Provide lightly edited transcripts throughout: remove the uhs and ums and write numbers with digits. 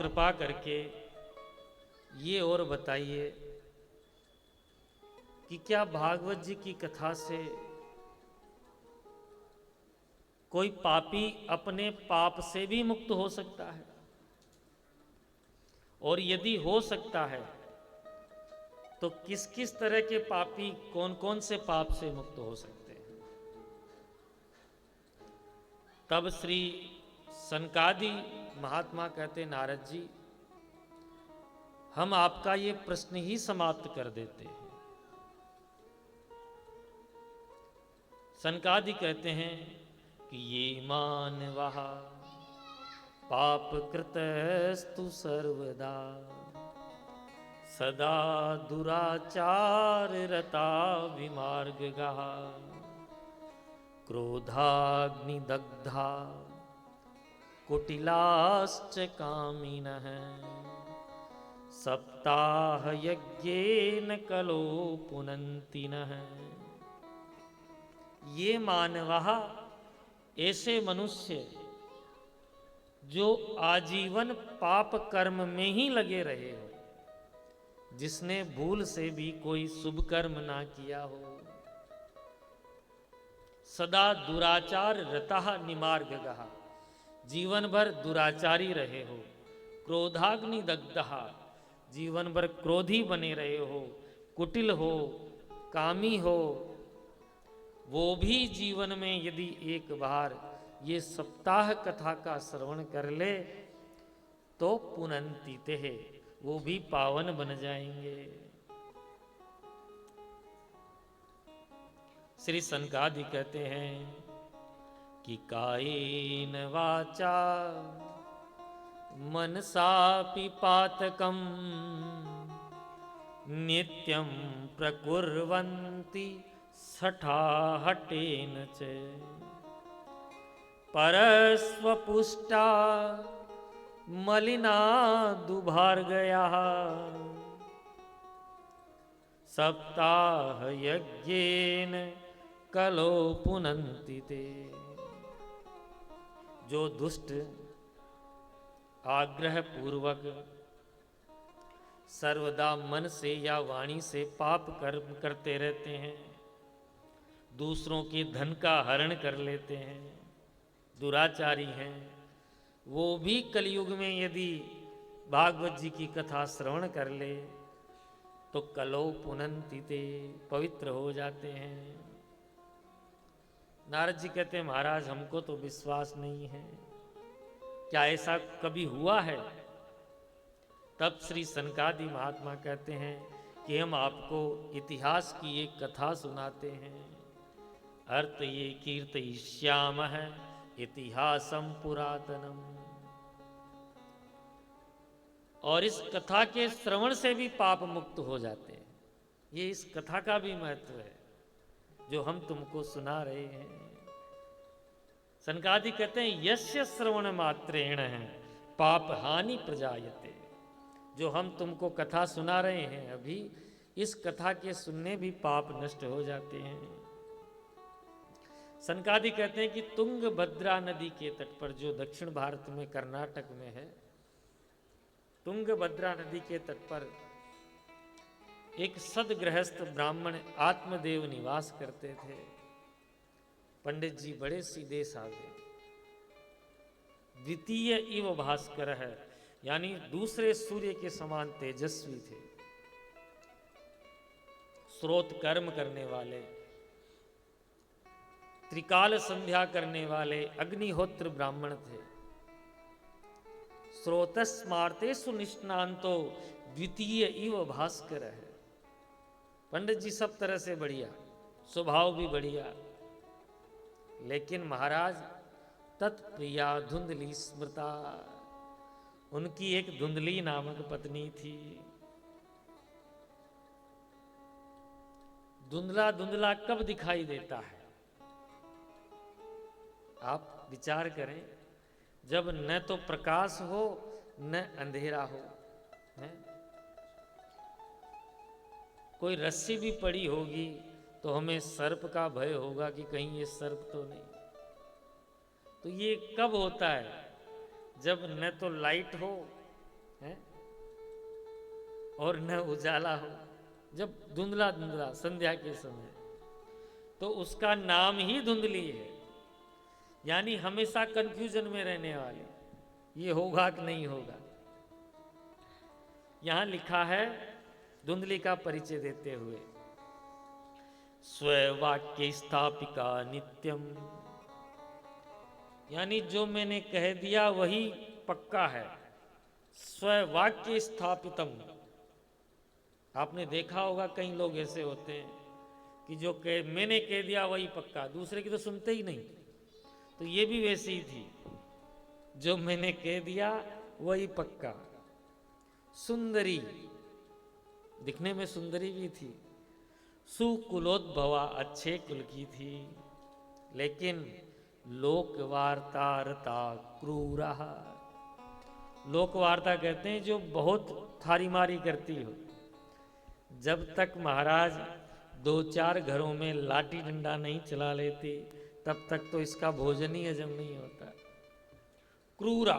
कृपा करके ये और बताइए कि क्या भागवत जी की कथा से कोई पापी अपने पाप से भी मुक्त हो सकता है? और यदि हो सकता है तो किस किस तरह के पापी कौन कौन से पाप से मुक्त हो सकते हैं? तब श्री सनकादि महात्मा कहते, नारद जी, हम आपका ये प्रश्न ही समाप्त कर देते हैं। सनकादि कहते हैं कि ये मानवः पाप कृतस्तु सर्वदा सदा दुराचार रता विमार्गः क्रोधाग्निदग्धा कुटिलाश्च कामिनः सप्ताह यज्ञेन कलो पुनन्ति नः। ये मानवः, ऐसे मनुष्य जो आजीवन पाप कर्म में ही लगे रहे हो, जिसने भूल से भी कोई शुभ कर्म ना किया हो, सदा दुराचार रतः निमार्गः, जीवन भर दुराचारी रहे हो, क्रोधाग्नि दग्धः, जीवन भर क्रोधी बने रहे हो, कुटिल हो, कामी हो, वो भी जीवन में यदि एक बार ये सप्ताह कथा का श्रवण कर ले तो पुनन्ति ते, वो भी पावन बन जाएंगे। श्री सनकादि कहते हैं कि कायेन वाचा मनसापि पातकम नित्यं प्रकुर्वन्ति सठाहटेन च परस्वपुष्टा मलिना दुभार्गयाः सप्ताह यज्ञेन कलो पुनन्ति ते। जो दुष्ट आग्रह पूर्वक सर्वदा मन से या वाणी से पाप कर्म करते रहते हैं, दूसरों के धन का हरण कर लेते हैं, दुराचारी हैं, वो भी कलयुग में यदि भागवत जी की कथा श्रवण कर ले तो कलो पुनन्ति ते, पवित्र हो जाते हैं। नारद जी कहते हैं, महाराज हमको तो विश्वास नहीं है, क्या ऐसा कभी हुआ है? तब श्री सनकादि महात्मा कहते हैं कि हम आपको इतिहास की एक कथा सुनाते हैं। अर्थ ये कीर्तयिष्यामः इतिहासम पुरातनम। और इस कथा के श्रवण से भी पाप मुक्त हो जाते हैं। ये इस कथा का भी महत्व है जो हम तुमको सुना रहे हैं। सनकादि कहते हैं यस्य श्रवण मात्रेण है पाप हानि प्रजायते। जो हम तुमको कथा सुना रहे हैं अभी, इस कथा के सुनने भी पाप नष्ट हो जाते हैं। सनकादि कहते हैं कि तुंगभद्रा नदी के तट पर, जो दक्षिण भारत में कर्नाटक में है, तुंगभद्रा नदी के तट पर एक सदगृहस्थ ब्राह्मण आत्मदेव निवास करते थे। पंडित जी बड़े सीधे साधे, द्वितीय इव भास्कर है, यानी दूसरे सूर्य के समान तेजस्वी थे। स्रोत कर्म करने वाले, त्रिकाल संध्या करने वाले अग्निहोत्र ब्राह्मण थे। स्रोतस्मार्तेषु निष्णान्तो द्वितीय इव भास्कर है। पंडित जी सब तरह से बढ़िया, स्वभाव भी बढ़िया, लेकिन महाराज तत्प्रिया धुंधली स्मृता, उनकी एक धुंधली नामक पत्नी थी। धुंधला धुंधला कब दिखाई देता है? आप विचार करें, जब न तो प्रकाश हो न अंधेरा हो, है? कोई रस्सी भी पड़ी होगी तो हमें सर्प का भय होगा कि कहीं ये सर्प तो नहीं। तो ये कब होता है? जब न तो लाइट हो है? और न उजाला हो, जब धुंधला धुंधला संध्या के समय, तो उसका नाम ही धुंधली है, यानी हमेशा कंफ्यूजन में रहने वाले, ये होगा कि नहीं होगा। यहां लिखा है धुंधली का परिचय देते हुए, स्ववाक्य स्थापिका नित्यम, यानी जो मैंने कह दिया वही पक्का है। स्ववाक्य स्थापितम, आपने देखा होगा कई लोग ऐसे होते हैं कि जो मैंने कह दिया वही पक्का, दूसरे की तो सुनते ही नहीं। तो ये भी वैसी ही थी, जो मैंने कह दिया वही पक्का। सुंदरी, दिखने में सुंदरी भी थी, सुकुलोद्भवा, अच्छे कुल की थी, लेकिन लोकवार्तारता क्रूरा। लोकवार्ता कहते हैं जो बहुत थारी मारी करती हो। जब तक महाराज 2-4 घरों में लाठी डंडा नहीं चला लेते, तब तक तो इसका भोजन ही हजम नहीं होता। क्रूरा,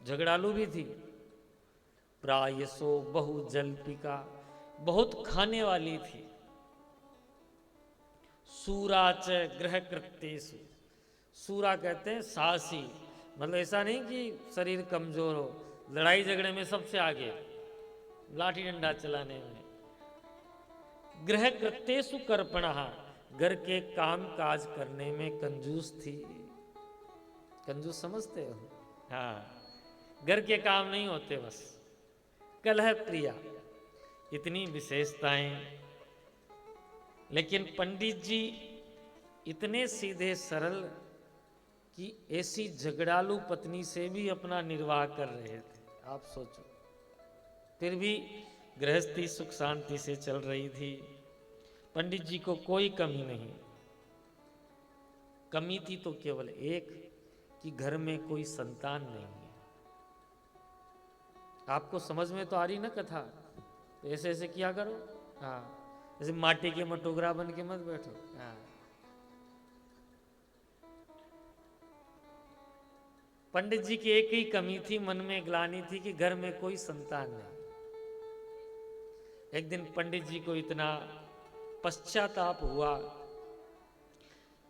झगड़ालू भी थी। प्रायसो बहु जल्पिका, बहुत खाने वाली थी। सूराच ग्रह कृत्येषु, सूरा कहते हैं साहसी, मतलब ऐसा नहीं कि शरीर कमजोर हो, लड़ाई झगड़े में सबसे आगे, लाठी डंडा चलाने में। ग्रह कृत्येषु कर्पणः, घर के काम काज करने में कंजूस थी। कंजूस समझते हो? हाँ, घर के काम नहीं होते बस। कलह प्रिया, इतनी विशेषताएं, लेकिन पंडित जी इतने सीधे सरल कि ऐसी झगड़ालू पत्नी से भी अपना निर्वाह कर रहे थे। आप सोचो, फिर भी गृहस्थी सुख शांति से चल रही थी। पंडित जी को कोई कमी नहीं। कमी थी तो केवल एक, कि घर में कोई संतान नहीं है। आपको समझ में तो आ रही ना कथा? तो ऐसे ऐसे किया करो। हाँ, जैसे माटी के मटोगरा बन के मत बैठो। हाँ, पंडित जी की एक ही कमी थी, मन में ग्लानि थी कि घर में कोई संतान नहीं। एक दिन पंडित जी को इतना पश्चाताप हुआ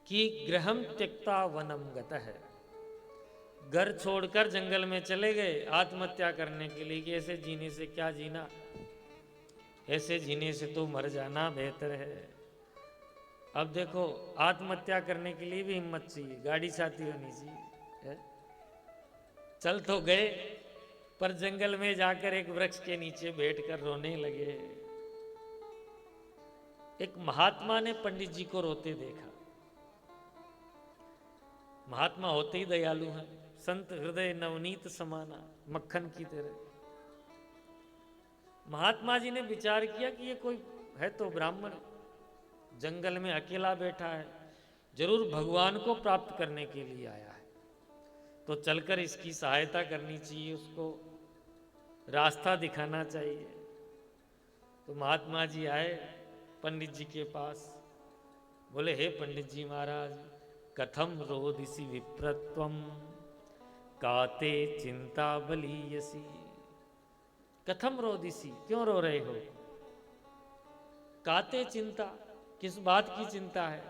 कि गृहम त्यक्ता वनम गतः, घर छोड़कर जंगल में चले गए आत्महत्या करने के लिए, कि ऐसे जीने से क्या जीना, ऐसे जीने से तो मर जाना बेहतर है। अब देखो, आत्महत्या करने के लिए भी हिम्मत चाहिए, गाड़ी साथी होनी चाहिए। चल तो गए, पर जंगल में जाकर एक वृक्ष के नीचे बैठकर रोने लगे। एक महात्मा ने पंडित जी को रोते देखा। महात्मा होते ही दयालु हैं, संत हृदय नवनीत समाना, मक्खन की तरह। महात्मा जी ने विचार किया कि ये कोई है तो ब्राह्मण, जंगल में अकेला बैठा है, जरूर भगवान को प्राप्त करने के लिए आया है, तो चलकर इसकी सहायता करनी चाहिए, उसको रास्ता दिखाना चाहिए। तो महात्मा जी आए पंडित जी के पास, बोले, हे पंडित जी महाराज, कथम रोदिसी विप्रत्वम काते चिंता बलीयसी। कथम रोदिसी, क्यों रो रहे हो? काते चिंता, किस बात की चिंता है?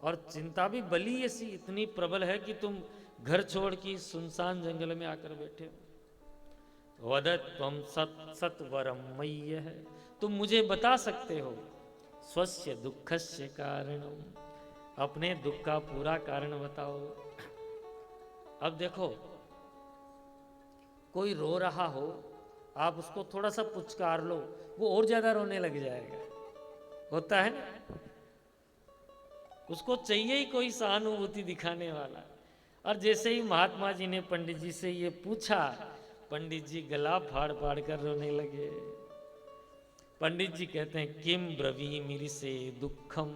और चिंता भी बलीयसी, इतनी प्रबल है कि तुम घर छोड़ के सुनसान जंगल में आकर बैठे हो। वदत त्वम सत सत्वरम मय्य है, तुम मुझे बता सकते हो स्वस्य दुखस्य कारणम, अपने दुख का पूरा कारण बताओ। अब देखो, कोई रो रहा हो, आप उसको थोड़ा सा पुचकार लो, वो और ज्यादा रोने लग जाएगा, होता है ना? उसको चाहिए ही कोई सहानुभूति दिखाने वाला। और जैसे ही महात्मा जी ने पंडित जी से ये पूछा, पंडित जी गला फाड़ फाड़ कर रोने लगे। पंडित जी कहते हैं, किम ब्रवीमि से दुखम,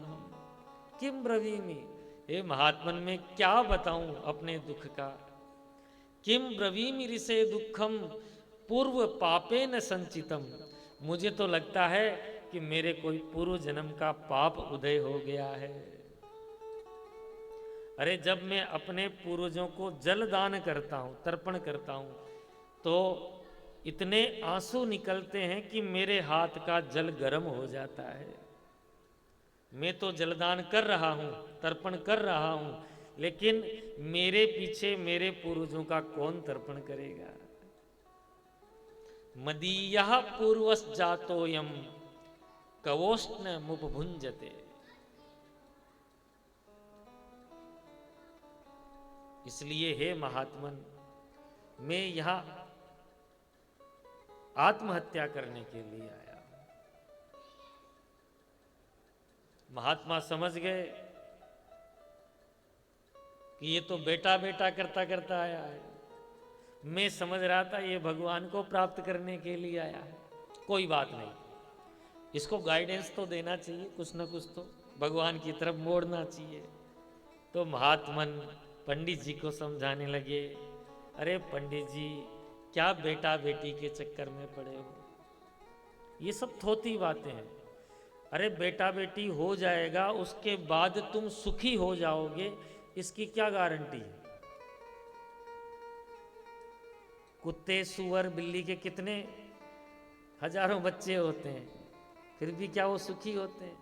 किम ब्रवीमि, हे महात्मन में क्या बताऊं अपने दुख का। किम ब्रवीमि से दुखम पूर्व पापे न संचितम, मुझे तो लगता है कि मेरे कोई पूर्व जन्म का पाप उदय हो गया है। अरे जब मैं अपने पूर्वजों को जल दान करता हूं, तर्पण करता हूं, तो इतने आंसू निकलते हैं कि मेरे हाथ का जल गर्म हो जाता है। मैं तो जलदान कर रहा हूं, तर्पण कर रहा हूं, लेकिन मेरे पीछे मेरे पूर्वजों का कौन तर्पण करेगा। मदीयः पूर्वस्जातोयम कवोष्ण मुपभुंजते। इसलिए हे महात्मन, मैं यहां आत्महत्या करने के लिए आया। महात्मा समझ गए कि ये तो बेटा बेटा करता करता आया है। मैं समझ रहा था ये भगवान को प्राप्त करने के लिए आया है। कोई बात नहीं, इसको गाइडेंस तो देना चाहिए, कुछ ना कुछ तो भगवान की तरफ मोड़ना चाहिए। तो महात्मन पंडित जी को समझाने लगे, अरे पंडित जी, क्या बेटा बेटी के चक्कर में पड़े हो, ये सब थोती बातें हैं। अरे बेटा बेटी हो जाएगा, उसके बाद तुम सुखी हो जाओगे, इसकी क्या गारंटी है। कुत्ते सुअर बिल्ली के कितने हजारों बच्चे होते हैं, फिर भी क्या वो सुखी होते हैं।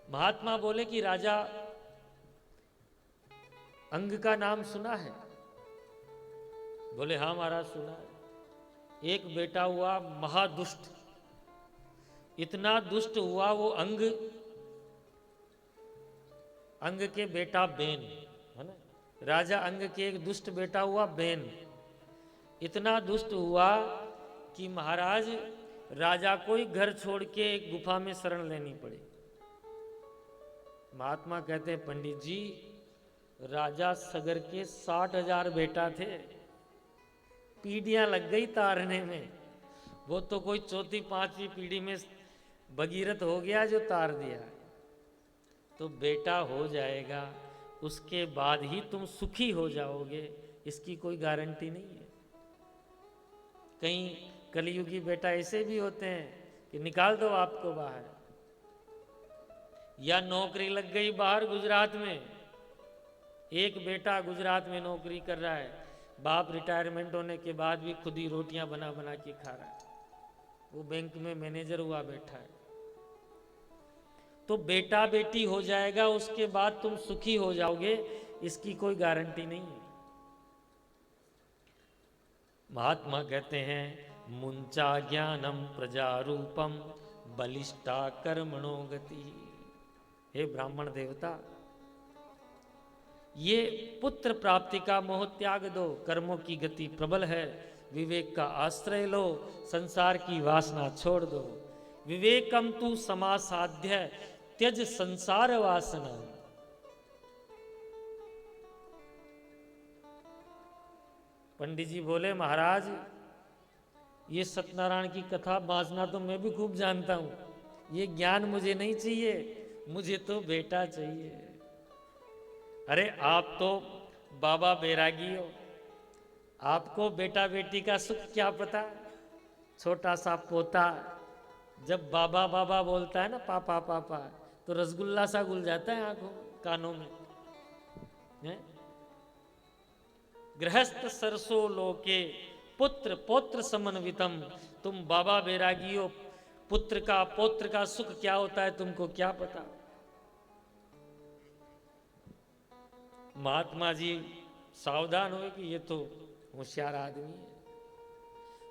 महात्मा बोले कि राजा अंग का नाम सुना है। बोले हाँ महाराज सुना है। एक बेटा हुआ महादुष्ट, इतना दुष्ट हुआ वो अंग के बेटा बेन, है ना, राजा अंग के एक दुष्ट बेटा हुआ बेन। इतना दुष्ट हुआ कि महाराज राजा को ही घर छोड़ के एक गुफा में शरण लेनी पड़ी। महात्मा कहते हैं पंडित जी, राजा सगर के 60,000 बेटा थे, पीढ़ियां लग गई तारने में। वो तो कोई चौथी पांचवी पीढ़ी में भगीरथ हो गया जो तार दिया। तो बेटा हो जाएगा, उसके बाद ही तुम सुखी हो जाओगे, इसकी कोई गारंटी नहीं है। कई कलयुगी बेटा ऐसे भी होते हैं कि निकाल दो आपको बाहर, या नौकरी लग गई बाहर गुजरात में। एक बेटा गुजरात में नौकरी कर रहा है, बाप रिटायरमेंट होने के बाद भी खुद ही रोटियां बना बना के खा रहा है, वो बैंक में मैनेजर हुआ बैठा है। तो बेटा बेटी हो जाएगा, उसके बाद तुम सुखी हो जाओगे, इसकी कोई गारंटी नहीं है। महात्मा कहते हैं मुंचा ज्ञानम प्रजारूपम बलिष्ठा कर्मणो गति। हे ब्राह्मण देवता, ये पुत्र प्राप्ति का मोह त्याग दो, कर्मों की गति प्रबल है, विवेक का आश्रय लो, संसार की वासना छोड़ दो। विवेकम तू समासाध्य त्यज संसार वासना। पंडित जी बोले महाराज, ये सत्यनारायण की कथा बांसना तो मैं भी खूब जानता हूं, ये ज्ञान मुझे नहीं चाहिए, मुझे तो बेटा चाहिए। अरे आप तो बाबा बैरागी हो, आपको बेटा बेटी का सुख क्या पता। छोटा सा पोता जब बाबा बाबा बोलता है ना, पापा पापा, तो रसगुल्ला सा घुल जाता है आंखों कानों में है? गृहस्थ सरसो लोके पुत्र पौत्र समन्वितम। तुम बाबा बैरागी हो, पुत्र का पौत्र का सुख क्या होता है तुमको क्या पता। महात्मा जी सावधान हुए कि ये तो होशियार आदमी है।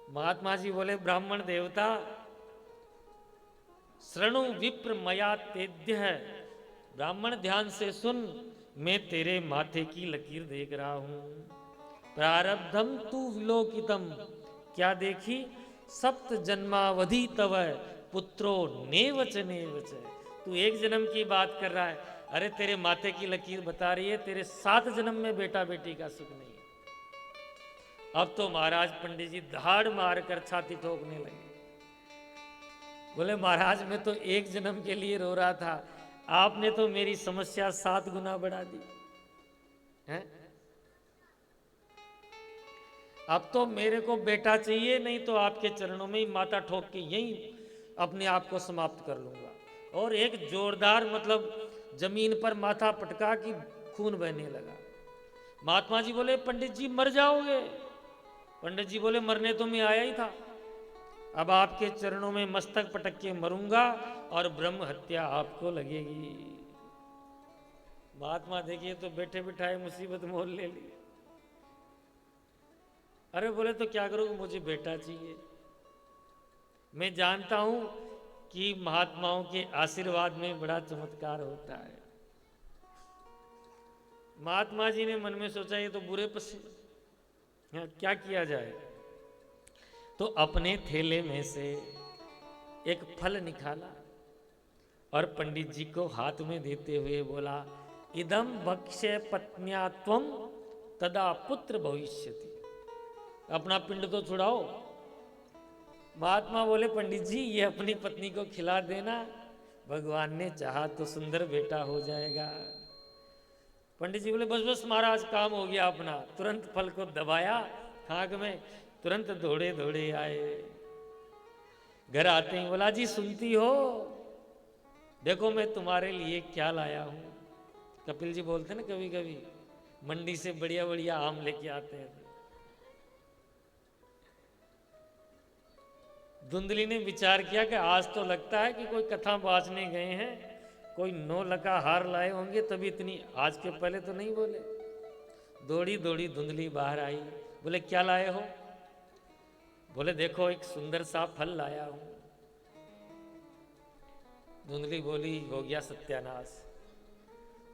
महात्मा जी बोले ब्राह्मण देवता, श्रणु विप्र मया तेद्य है। ब्राह्मण ध्यान से सुन, मैं तेरे माथे की लकीर देख रहा हूं। प्रारब्धम तू विलोकितम, क्या देखी, सप्त जन्मावधि तव पुत्रो नेवच नेवच। तू एक जन्म की बात कर रहा है, अरे तेरे माथे की लकीर बता रही है तेरे 7 जन्म में बेटा बेटी का सुख नहीं है। अब तो महाराज पंडित जी धाड़ मार कर छाती ठोकने लगे। बोले महाराज मैं तो एक जन्म के लिए रो रहा था, आपने तो मेरी समस्या 7 गुना बढ़ा दी है? अब तो मेरे को बेटा चाहिए, नहीं तो आपके चरणों में ही माथा ठोक के यहीं अपने आप को समाप्त कर लूंगा। और एक जोरदार मतलब जमीन पर माथा पटका कि खून बहने लगा। महात्मा जी बोले पंडित जी मर जाओगे। पंडित जी बोले मरने तो मैं आया ही था, अब आपके चरणों में मस्तक पटक के मरूंगा और ब्रह्म हत्या आपको लगेगी। महात्मा देखिए तो बैठे बिठाए मुसीबत मोल ले ली। अरे बोले तो क्या करोगे, मुझे बेटा चाहिए। मैं जानता हूं कि महात्माओं के आशीर्वाद में बड़ा चमत्कार होता है। महात्मा जी ने मन में सोचा ये तो बुरे पसे, क्या किया जाए। तो अपने थैले में से एक फल निकाला और पंडित जी को हाथ में देते हुए बोला, इदम भक्ष्य पत्न्या त्वम तदा पुत्र भविष्यति। अपना पिंड तो छुड़ाओ। महात्मा बोले पंडित जी ये अपनी पत्नी को खिला देना, भगवान ने चाहा तो सुंदर बेटा हो जाएगा। पंडित जी बोले बस बस महाराज काम हो गया अपना। तुरंत फल को दबाया खाक में, तुरंत दौड़े दौड़े आए। घर आते ही बोला जी सुनती हो, देखो मैं तुम्हारे लिए क्या लाया हूं। कपिल जी बोलते ना कभी कभी मंडी से बढ़िया बढ़िया आम लेके आते हैं। धुंधली ने विचार किया कि आज तो लगता है कि कोई कथा बाजने गए हैं, कोई 9 लका हार लाए होंगे, तभी इतनी, आज के पहले तो नहीं बोले। दौड़ी दौड़ी धुंधली बाहर आई। बोले क्या लाए हो। बोले देखो एक सुंदर सा फल लाया हूं। धुंधली बोली हो गया सत्यानाश,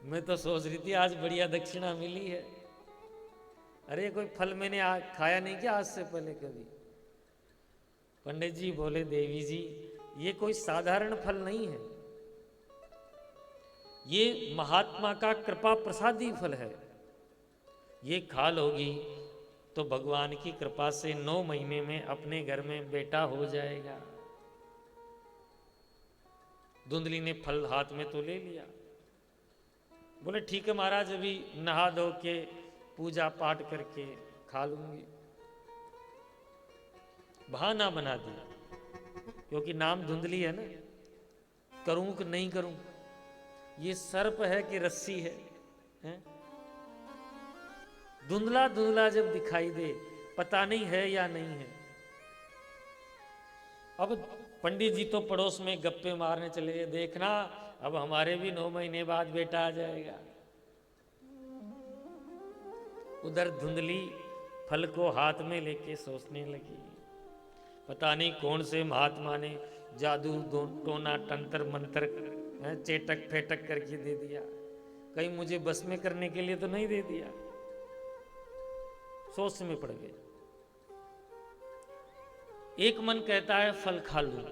मैं तो सोच रही थी आज बढ़िया दक्षिणा मिली है। अरे कोई फल मैंने खाया नहीं क्या आज से पहले कभी। पंडित जी बोले देवी जी ये कोई साधारण फल नहीं है, ये महात्मा का कृपा प्रसादी फल है। ये खा लोगी तो भगवान की कृपा से 9 महीने में अपने घर में बेटा हो जाएगा। धुंधली ने फल हाथ में तो ले लिया। बोले ठीक है महाराज, अभी नहा धो के पूजा पाठ करके खा लूंगी। बहाना बना दिया क्योंकि नाम धुंधली है ना, करूं कि नहीं करूं, ये सर्प है कि रस्सी है, हैं? धुंधला धुंधला जब दिखाई दे पता नहीं है या नहीं है। अब पंडित जी तो पड़ोस में गप्पे मारने चले, देखना अब हमारे भी 9 महीने बाद बेटा आ जाएगा। उधर धुंधली फल को हाथ में लेके सोचने लगी, पता नहीं कौन से महात्मा ने जादू टोना तंत्र मंत्र चेटक फेटक करके दे दिया, कहीं मुझे बस में करने के लिए तो नहीं दे दिया। सोच में पड़ गए। एक मन कहता है फल खा लूं,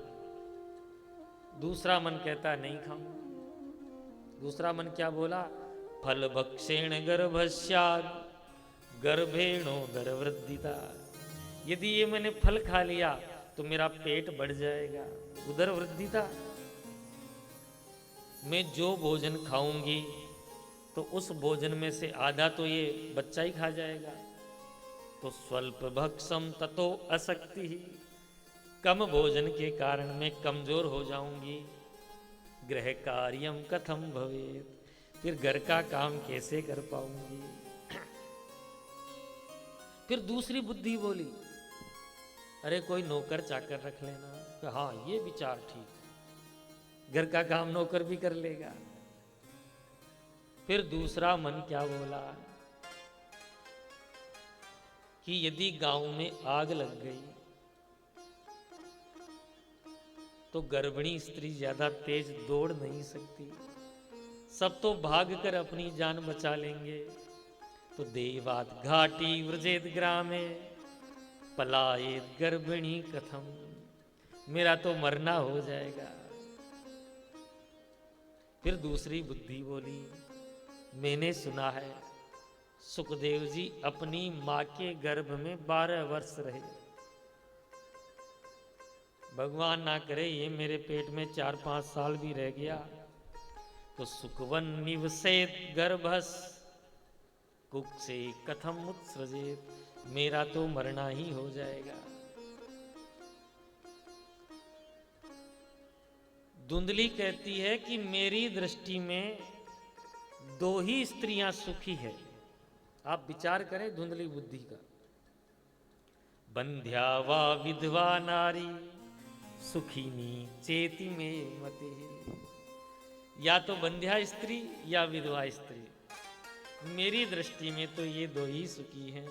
दूसरा मन कहता है नहीं खाऊं। दूसरा मन क्या बोला, फल भक्षेण गर्भस्यात् गर्भेणो गर्भवृद्धिता। यदि ये मैंने फल खा लिया तो मेरा पेट बढ़ जाएगा, उदर वृद्धिता। मैं जो भोजन खाऊंगी तो उस भोजन में से आधा तो ये बच्चा ही खा जाएगा। तो स्वल्प भक्षम ततो असक्ति, कम भोजन के कारण मैं कमजोर हो जाऊंगी। गृह कार्यम कथम भवेत, फिर घर का काम कैसे कर पाऊंगी। फिर दूसरी बुद्धि बोली, अरे कोई नौकर चाकर रख लेना। तो हाँ ये विचार ठीक, घर का काम नौकर भी कर लेगा। फिर दूसरा मन क्या बोला कि यदि गांव में आग लग गई तो गर्भिणी स्त्री ज्यादा तेज दौड़ नहीं सकती, सब तो भाग कर अपनी जान बचा लेंगे। तो देवात घाटी व्रजेत ग्रामे पलायेत गर्भिणी कथम, मेरा तो मरना हो जाएगा। फिर दूसरी बुद्धि बोली, मैंने सुना है सुखदेव जी अपनी मां के गर्भ में 12 वर्ष रहे, भगवान ना करे ये मेरे पेट में 4-5 साल भी रह गया तो सुखवन निवसेत गर्भस कुक्षे कथम उत्सृजेत, मेरा तो मरना ही हो जाएगा। धुंधली कहती है कि मेरी दृष्टि में 2 ही स्त्रियां सुखी है। आप विचार करें धुंधली बुद्धि का। बंध्या वा विधवा नारी सुखिनी चेति में मति। या तो बंध्या स्त्री या विधवा स्त्री, मेरी दृष्टि में तो ये दो ही सुखी हैं।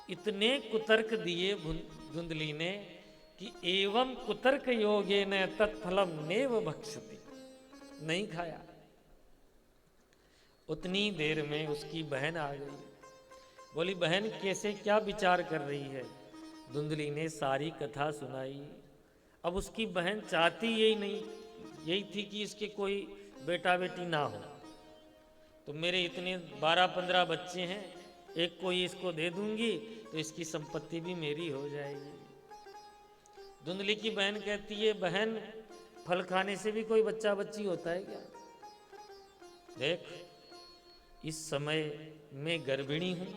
इतने कुतर्क दिए धुंधली ने कि एवं कुतर्क योगे न तत्फलम नेव भक्षति, नहीं खाया। उतनी देर में उसकी बहन आ गई। बोली, बहन कैसे, क्या विचार कर रही है? धुंधली ने सारी कथा सुनाई। अब उसकी बहन चाहती यही थी कि इसके कोई बेटा बेटी ना हो। तो मेरे इतने 12-15 बच्चे हैं, एक कोई इसको दे दूंगी तो इसकी संपत्ति भी मेरी हो जाएगी। धुंधली की बहन कहती है, बहन फल खाने से भी कोई बच्चा बच्ची होता है क्या? देख, इस समय मैं गर्भिणी हूं,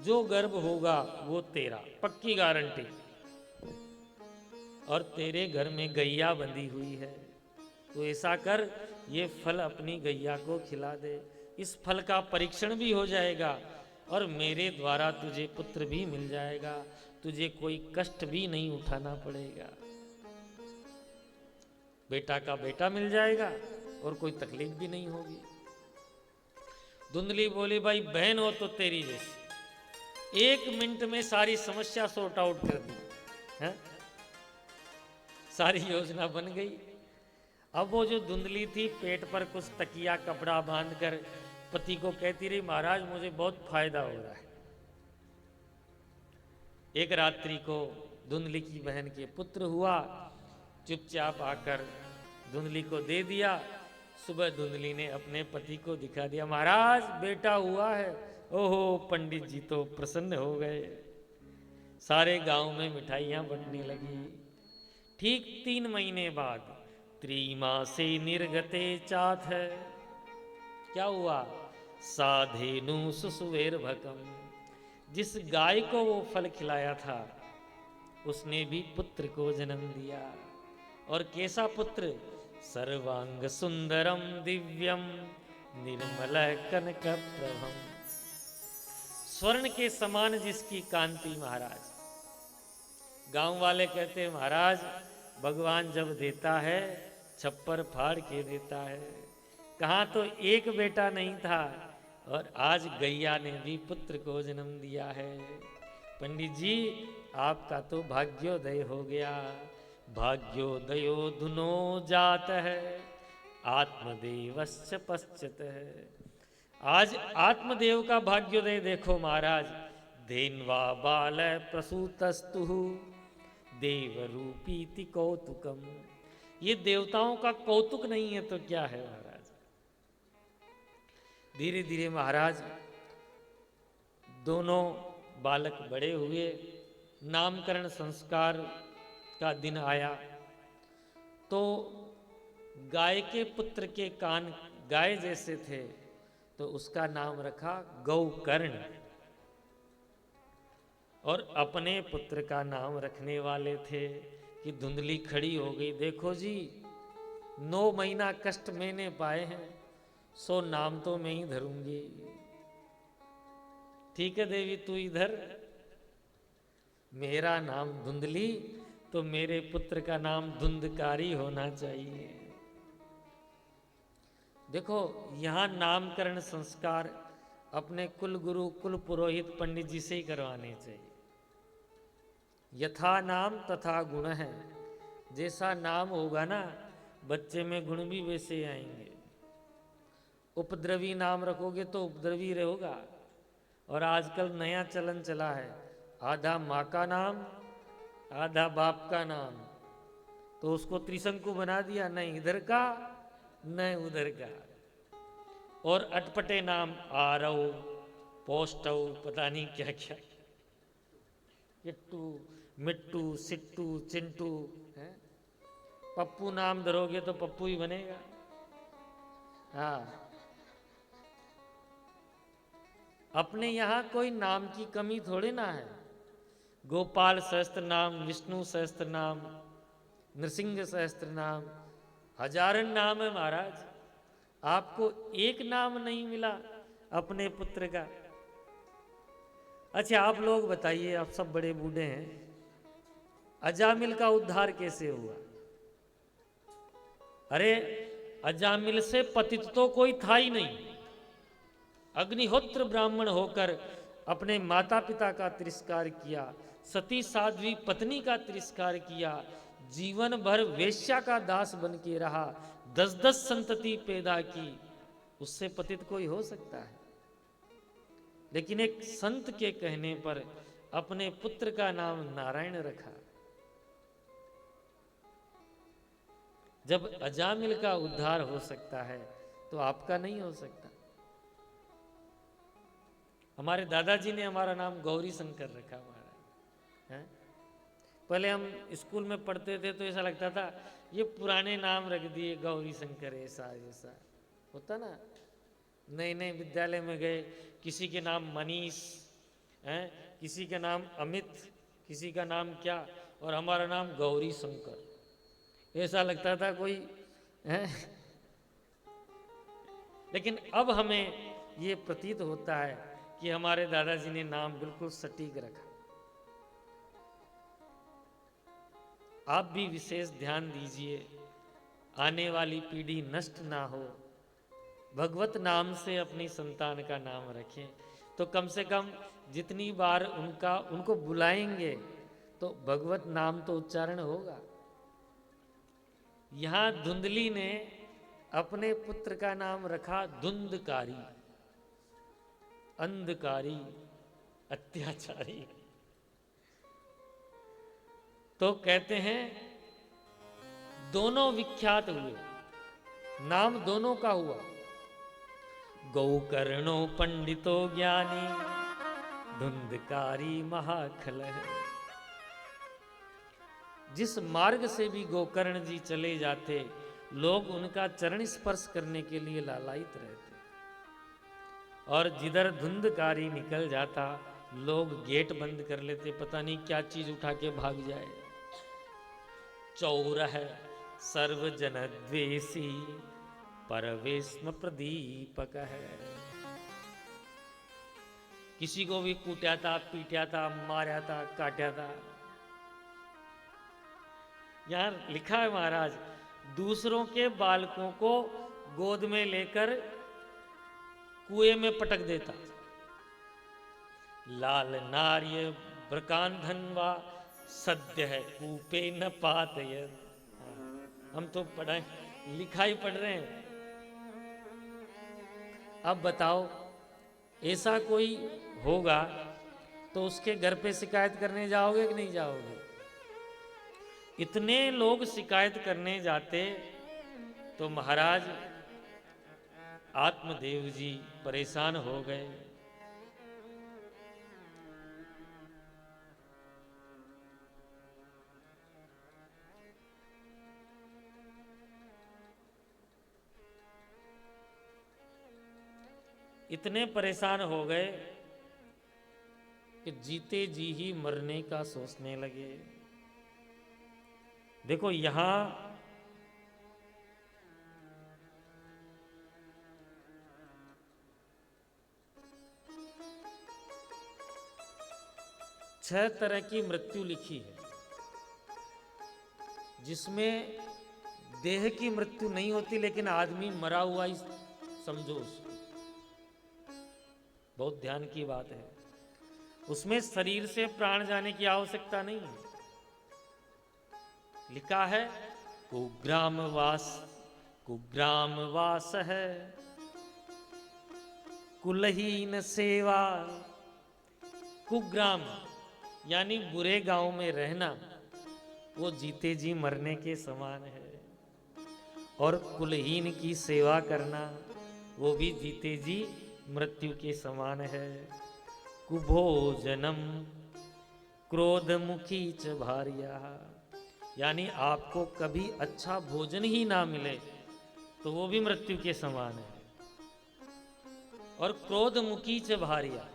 जो गर्भ होगा वो तेरा, पक्की गारंटी। और तेरे घर में गैया बंधी हुई है, तो ऐसा कर, ये फल अपनी गैया को खिला दे। इस फल का परीक्षण भी हो जाएगा और मेरे द्वारा तुझे पुत्र भी मिल जाएगा, तुझे कोई कष्ट भी नहीं उठाना पड़ेगा। बेटा का बेटा मिल जाएगा और कोई तकलीफ भी नहीं होगी। धुंधली बोली, भाई बहन हो तो तेरी जैसी, 1 मिनट में सारी समस्या सॉर्ट आउट कर दी है? सारी योजना बन गई। अब वो जो धुंधली थी, पेट पर कुछ तकिया कपड़ा बांधकर पति को कहती रही, महाराज मुझे बहुत फायदा हो रहा है। एक रात्रि को धुंधली की बहन के पुत्र हुआ, चुपचाप आकर धुंधली को दे दिया। सुबह धुंधली ने अपने पति को दिखा दिया, महाराज बेटा हुआ है। ओहो, पंडित जी तो प्रसन्न हो गए। सारे गांव में मिठाइयां बंटने लगी। ठीक 3 महीने बाद त्रिमासे निर्गते चाथ है, क्या हुआ? साधेनु सुसुवेर भकम, जिस गाय को वो फल खिलाया था उसने भी पुत्र को जन्म दिया। और कैसा पुत्र? सर्वांग सुंदरम दिव्यम निर्मल कनक प्रभम, स्वर्ण के समान जिसकी कांति। महाराज, गांव वाले कहते हैं, महाराज भगवान जब देता है छप्पर फाड़ के देता है। कहाँ तो एक बेटा नहीं था और आज गैया ने भी पुत्र को जन्म दिया है। पंडित जी, आपका तो भाग्योदय हो गया। भाग्योदयो धुनो जात है, आत्मदेवस्य पश्चित है। आज आत्मदेव का भाग्योदय देखो महाराज। धेन्वा बाल प्रसूतस्तु देवरूपीति कौतुकम, ये देवताओं का कौतुक नहीं है तो क्या है महाराज? धीरे धीरे महाराज दोनों बालक बड़े हुए। नामकरण संस्कार का दिन आया तो गाय के पुत्र के कान गाय जैसे थे, तो उसका नाम रखा गौकर्ण। और अपने पुत्र का नाम रखने वाले थे कि धुंधली खड़ी हो गई। देखो जी, 9 महीना कष्ट मैंने पाए हैं, 100 नाम तो मैं ही धरूंगी। ठीक है देवी, तू इधर, मेरा नाम धुंधली तो मेरे पुत्र का नाम धुंधकारी होना चाहिए। देखो, यहां नामकरण संस्कार अपने कुल गुरु कुल पुरोहित पंडित जी से ही करवाने चाहिए। यथा नाम तथा गुण है, जैसा नाम होगा ना बच्चे में गुण भी वैसे आएंगे। उपद्रवी नाम रखोगे तो उपद्रवी रहेगा। और आजकल नया चलन चला है, आधा माँ का नाम आधा बाप का नाम, तो उसको त्रिशंकु बना दिया, न इधर का न उधर का। और अटपटे नाम आरव पोस्टव पता नहीं क्या क्या, किट्टू मिट्टू सिट्टू चिंटू है। पप्पू नाम धरोगे तो पप्पू ही बनेगा। हाँ, अपने यहां कोई नाम की कमी थोड़ी ना है। गोपाल सहस्त्र नाम, विष्णु सहस्त्र नाम, नृसिंह सहस्त्र नाम, हजारन नाम है महाराज। आपको एक नाम नहीं मिला अपने पुत्र का। अच्छा आप लोग बताइए, आप सब बड़े बूढ़े हैं, अजामिल का उद्धार कैसे हुआ? अरे अजामिल से पतित तो कोई था ही नहीं। अग्निहोत्र ब्राह्मण होकर अपने माता पिता का तिरस्कार किया, सती साध्वी पत्नी का तिरस्कार किया, जीवन भर वेश्या का दास बन के रहा, 10-10 संतति पैदा की, उससे पतित कोई हो सकता है? लेकिन एक संत के कहने पर अपने पुत्र का नाम नारायण रखा। जब अजामिल का उद्धार हो सकता है तो आपका नहीं हो सकता। हमारे दादाजी ने हमारा नाम गौरी शंकर रखा महाराज है? पहले हम स्कूल में पढ़ते थे तो ऐसा लगता था ये पुराने नाम रख दिए, गौरी शंकर ऐसा ऐसा होता ना। नए नए विद्यालय में गए, किसी के नाम मनीष है, किसी का नाम अमित, किसी का नाम क्या, और हमारा नाम गौरी शंकर। ऐसा लगता था कोई है। लेकिन अब हमें ये प्रतीत होता है कि हमारे दादाजी ने नाम बिल्कुल सटीक रखा। आप भी विशेष ध्यान दीजिए, आने वाली पीढ़ी नष्ट ना हो, भगवत नाम से अपनी संतान का नाम रखें। तो कम से कम जितनी बार उनको बुलाएंगे तो भगवत नाम तो उच्चारण होगा। यहां धुंधली ने अपने पुत्र का नाम रखा धुंधकारी, अंधकारी, अत्याचारी। तो कहते हैं दोनों विख्यात हुए, नाम दोनों का हुआ। गौकर्णो पंडितो ज्ञानी, धुंधकारी महाखल है। जिस मार्ग से भी गोकर्ण जी चले जाते, लोग उनका चरण स्पर्श करने के लिए लालायित रहते, और जिधर धुंधकारी निकल जाता लोग गेट बंद कर लेते, पता नहीं क्या चीज उठा के भाग जाए। चौरह सर्वजन द्वेषी, परवेश्म प्रदीपक है। किसी को भी कूटा था, पीटा था, मारा था, काटा था। यहां लिखा है महाराज, दूसरों के बालकों को गोद में लेकर कुएं में पटक देता। लाल नार्य ब्रकांधनवा सद्य है कूपे न पातय। हम तो पढ़े लिखा ही पढ़ रहे हैं। अब बताओ, ऐसा कोई होगा तो उसके घर पे शिकायत करने जाओगे कि नहीं जाओगे? इतने लोग शिकायत करने जाते तो महाराज आत्मदेव जी परेशान हो गए। इतने परेशान हो गए कि जीते जी ही मरने का सोचने लगे। देखो यहां छह तरह की मृत्यु लिखी है, जिसमें देह की मृत्यु नहीं होती, लेकिन आदमी मरा हुआ ही समझो उसको। बहुत ध्यान की बात है, उसमें शरीर से प्राण जाने की आवश्यकता नहीं है। लिखा है कुग्राम वास है, कुलहीन सेवा। कुग्राम यानी बुरे गांव में रहना, वो जीते जी मरने के समान है। और कुलहीन की सेवा करना, वो भी जीते जी मृत्यु के समान है। कुभोजनम क्रोधमुखी च भार्या, यानी आपको कभी अच्छा भोजन ही ना मिले तो वो भी मृत्यु के समान है। और क्रोधमुखी च भार्या,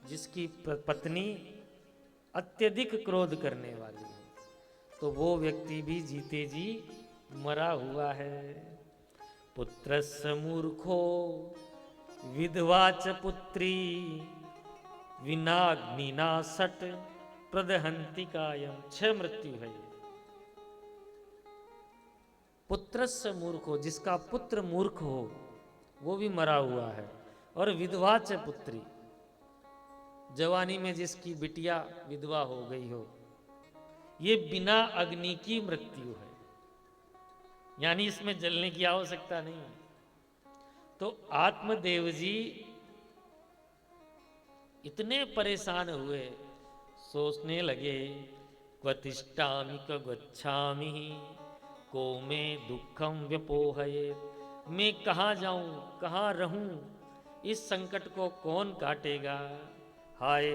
जिसकी पत्नी अत्यधिक क्रोध करने वाली है, तो वो व्यक्ति भी जीते जी मरा हुआ है। पुत्रस्य मूर्खो विधवा च पुत्री, विनाग्निना सट प्रदहंति कायम। 6 मृत्यु है ये। पुत्रस्य मूर्ख हो, जिसका पुत्र मूर्ख हो वो भी मरा हुआ है। और विधवा च पुत्री, जवानी में जिसकी बिटिया विधवा हो गई हो, ये बिना अग्नि की मृत्यु है, यानी इसमें जलने की आवश्यकता नहीं है। तो आत्मदेव जी इतने परेशान हुए, सोचने लगे, क्वतिष्ठामि क गच्छामि को में दुखम व्यपोहये। मैं कहाँ जाऊं, कहाँ रहूं, इस संकट को कौन काटेगा। हाय,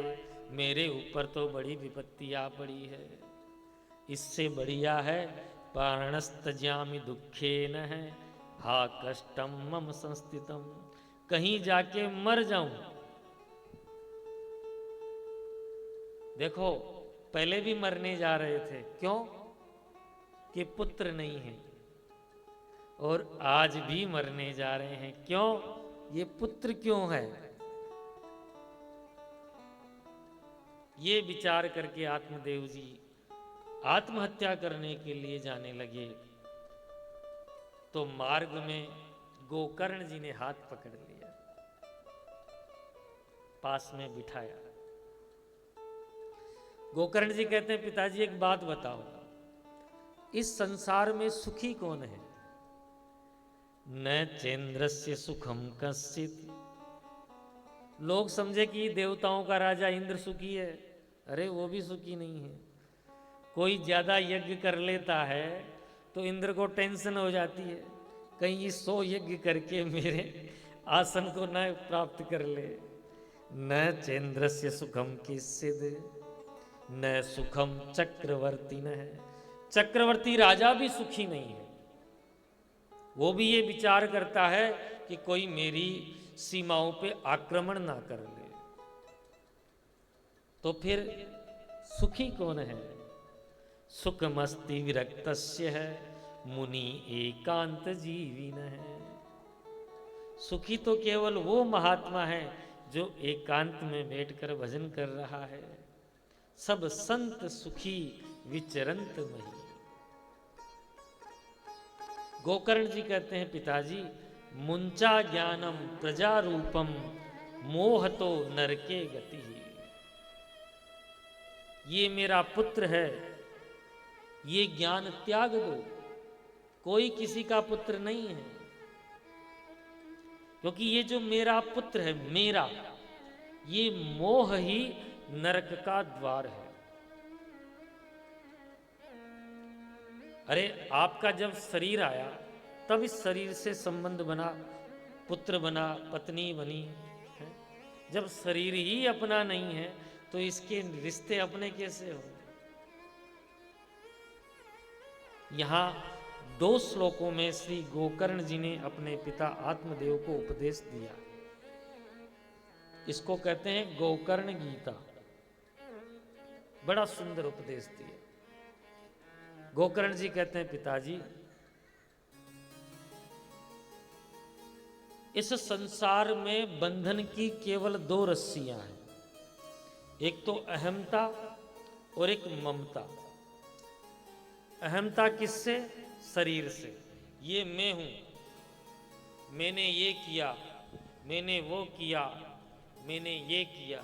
मेरे ऊपर तो बड़ी विपत्ति आ पड़ी है। इससे बढ़िया है पारणस्तज्यामि दुखेन है, हा कष्टम मम संस्थितम, कहीं जाके मर जाऊं। देखो, पहले भी मरने जा रहे थे, क्यों? कि पुत्र नहीं है। और आज भी मरने जा रहे हैं, क्यों? ये पुत्र क्यों है। ये विचार करके आत्मदेव जी आत्महत्या करने के लिए जाने लगे। तो मार्ग में गोकर्ण जी ने हाथ पकड़ लिया, पास में बिठाया। गोकर्ण जी कहते हैं, पिताजी एक बात बताओ, इस संसार में सुखी कौन है? न चेन्द्रस्य सुखम कश्चित्। लोग समझे कि देवताओं का राजा इंद्र सुखी है, अरे वो भी सुखी नहीं है। कोई ज्यादा यज्ञ कर लेता है तो इंद्र को टेंशन हो जाती है, कहीं 100 यज्ञ करके मेरे आसन को न प्राप्त कर ले। न चेन्द्रस्य सुखम किस्सिद न सुखम चक्रवर्ती न है। चक्रवर्ती राजा भी सुखी नहीं है। वो भी ये विचार करता है कि कोई मेरी सीमाओं पे आक्रमण ना कर ले। तो फिर सुखी कौन है? सुखमस्ति विरक्तस्य है मुनि एकांत जीविन है। सुखी तो केवल वो महात्मा है जो एकांत में बैठकर भजन कर रहा है। सब संत सुखी विचरंत मही। गोकर्ण जी कहते हैं, पिताजी मुंचा ज्ञानम प्रजारूपम मोहतो नरके गति। ये मेरा पुत्र है, ये ज्ञान त्याग दो। कोई किसी का पुत्र नहीं है, क्योंकि ये जो मेरा पुत्र है, मेरा, ये मोह ही नरक का द्वार है। अरे आपका जब शरीर आया तब इस शरीर से संबंध बना, पुत्र बना, पत्नी बनी है। जब शरीर ही अपना नहीं है तो इसके रिश्ते अपने कैसे हो? यहां 2 श्लोकों में श्री गोकर्ण जी ने अपने पिता आत्मदेव को उपदेश दिया। इसको कहते हैं गोकर्ण गीता। बड़ा सुंदर उपदेश दिया। गोकर्ण जी कहते हैं, पिताजी इस संसार में बंधन की केवल 2 रस्सियां हैं, एक तो अहमता और एक ममता। अहमता किससे? शरीर से। ये मैं हूं, मैंने ये किया, मैंने वो किया, मैंने ये किया।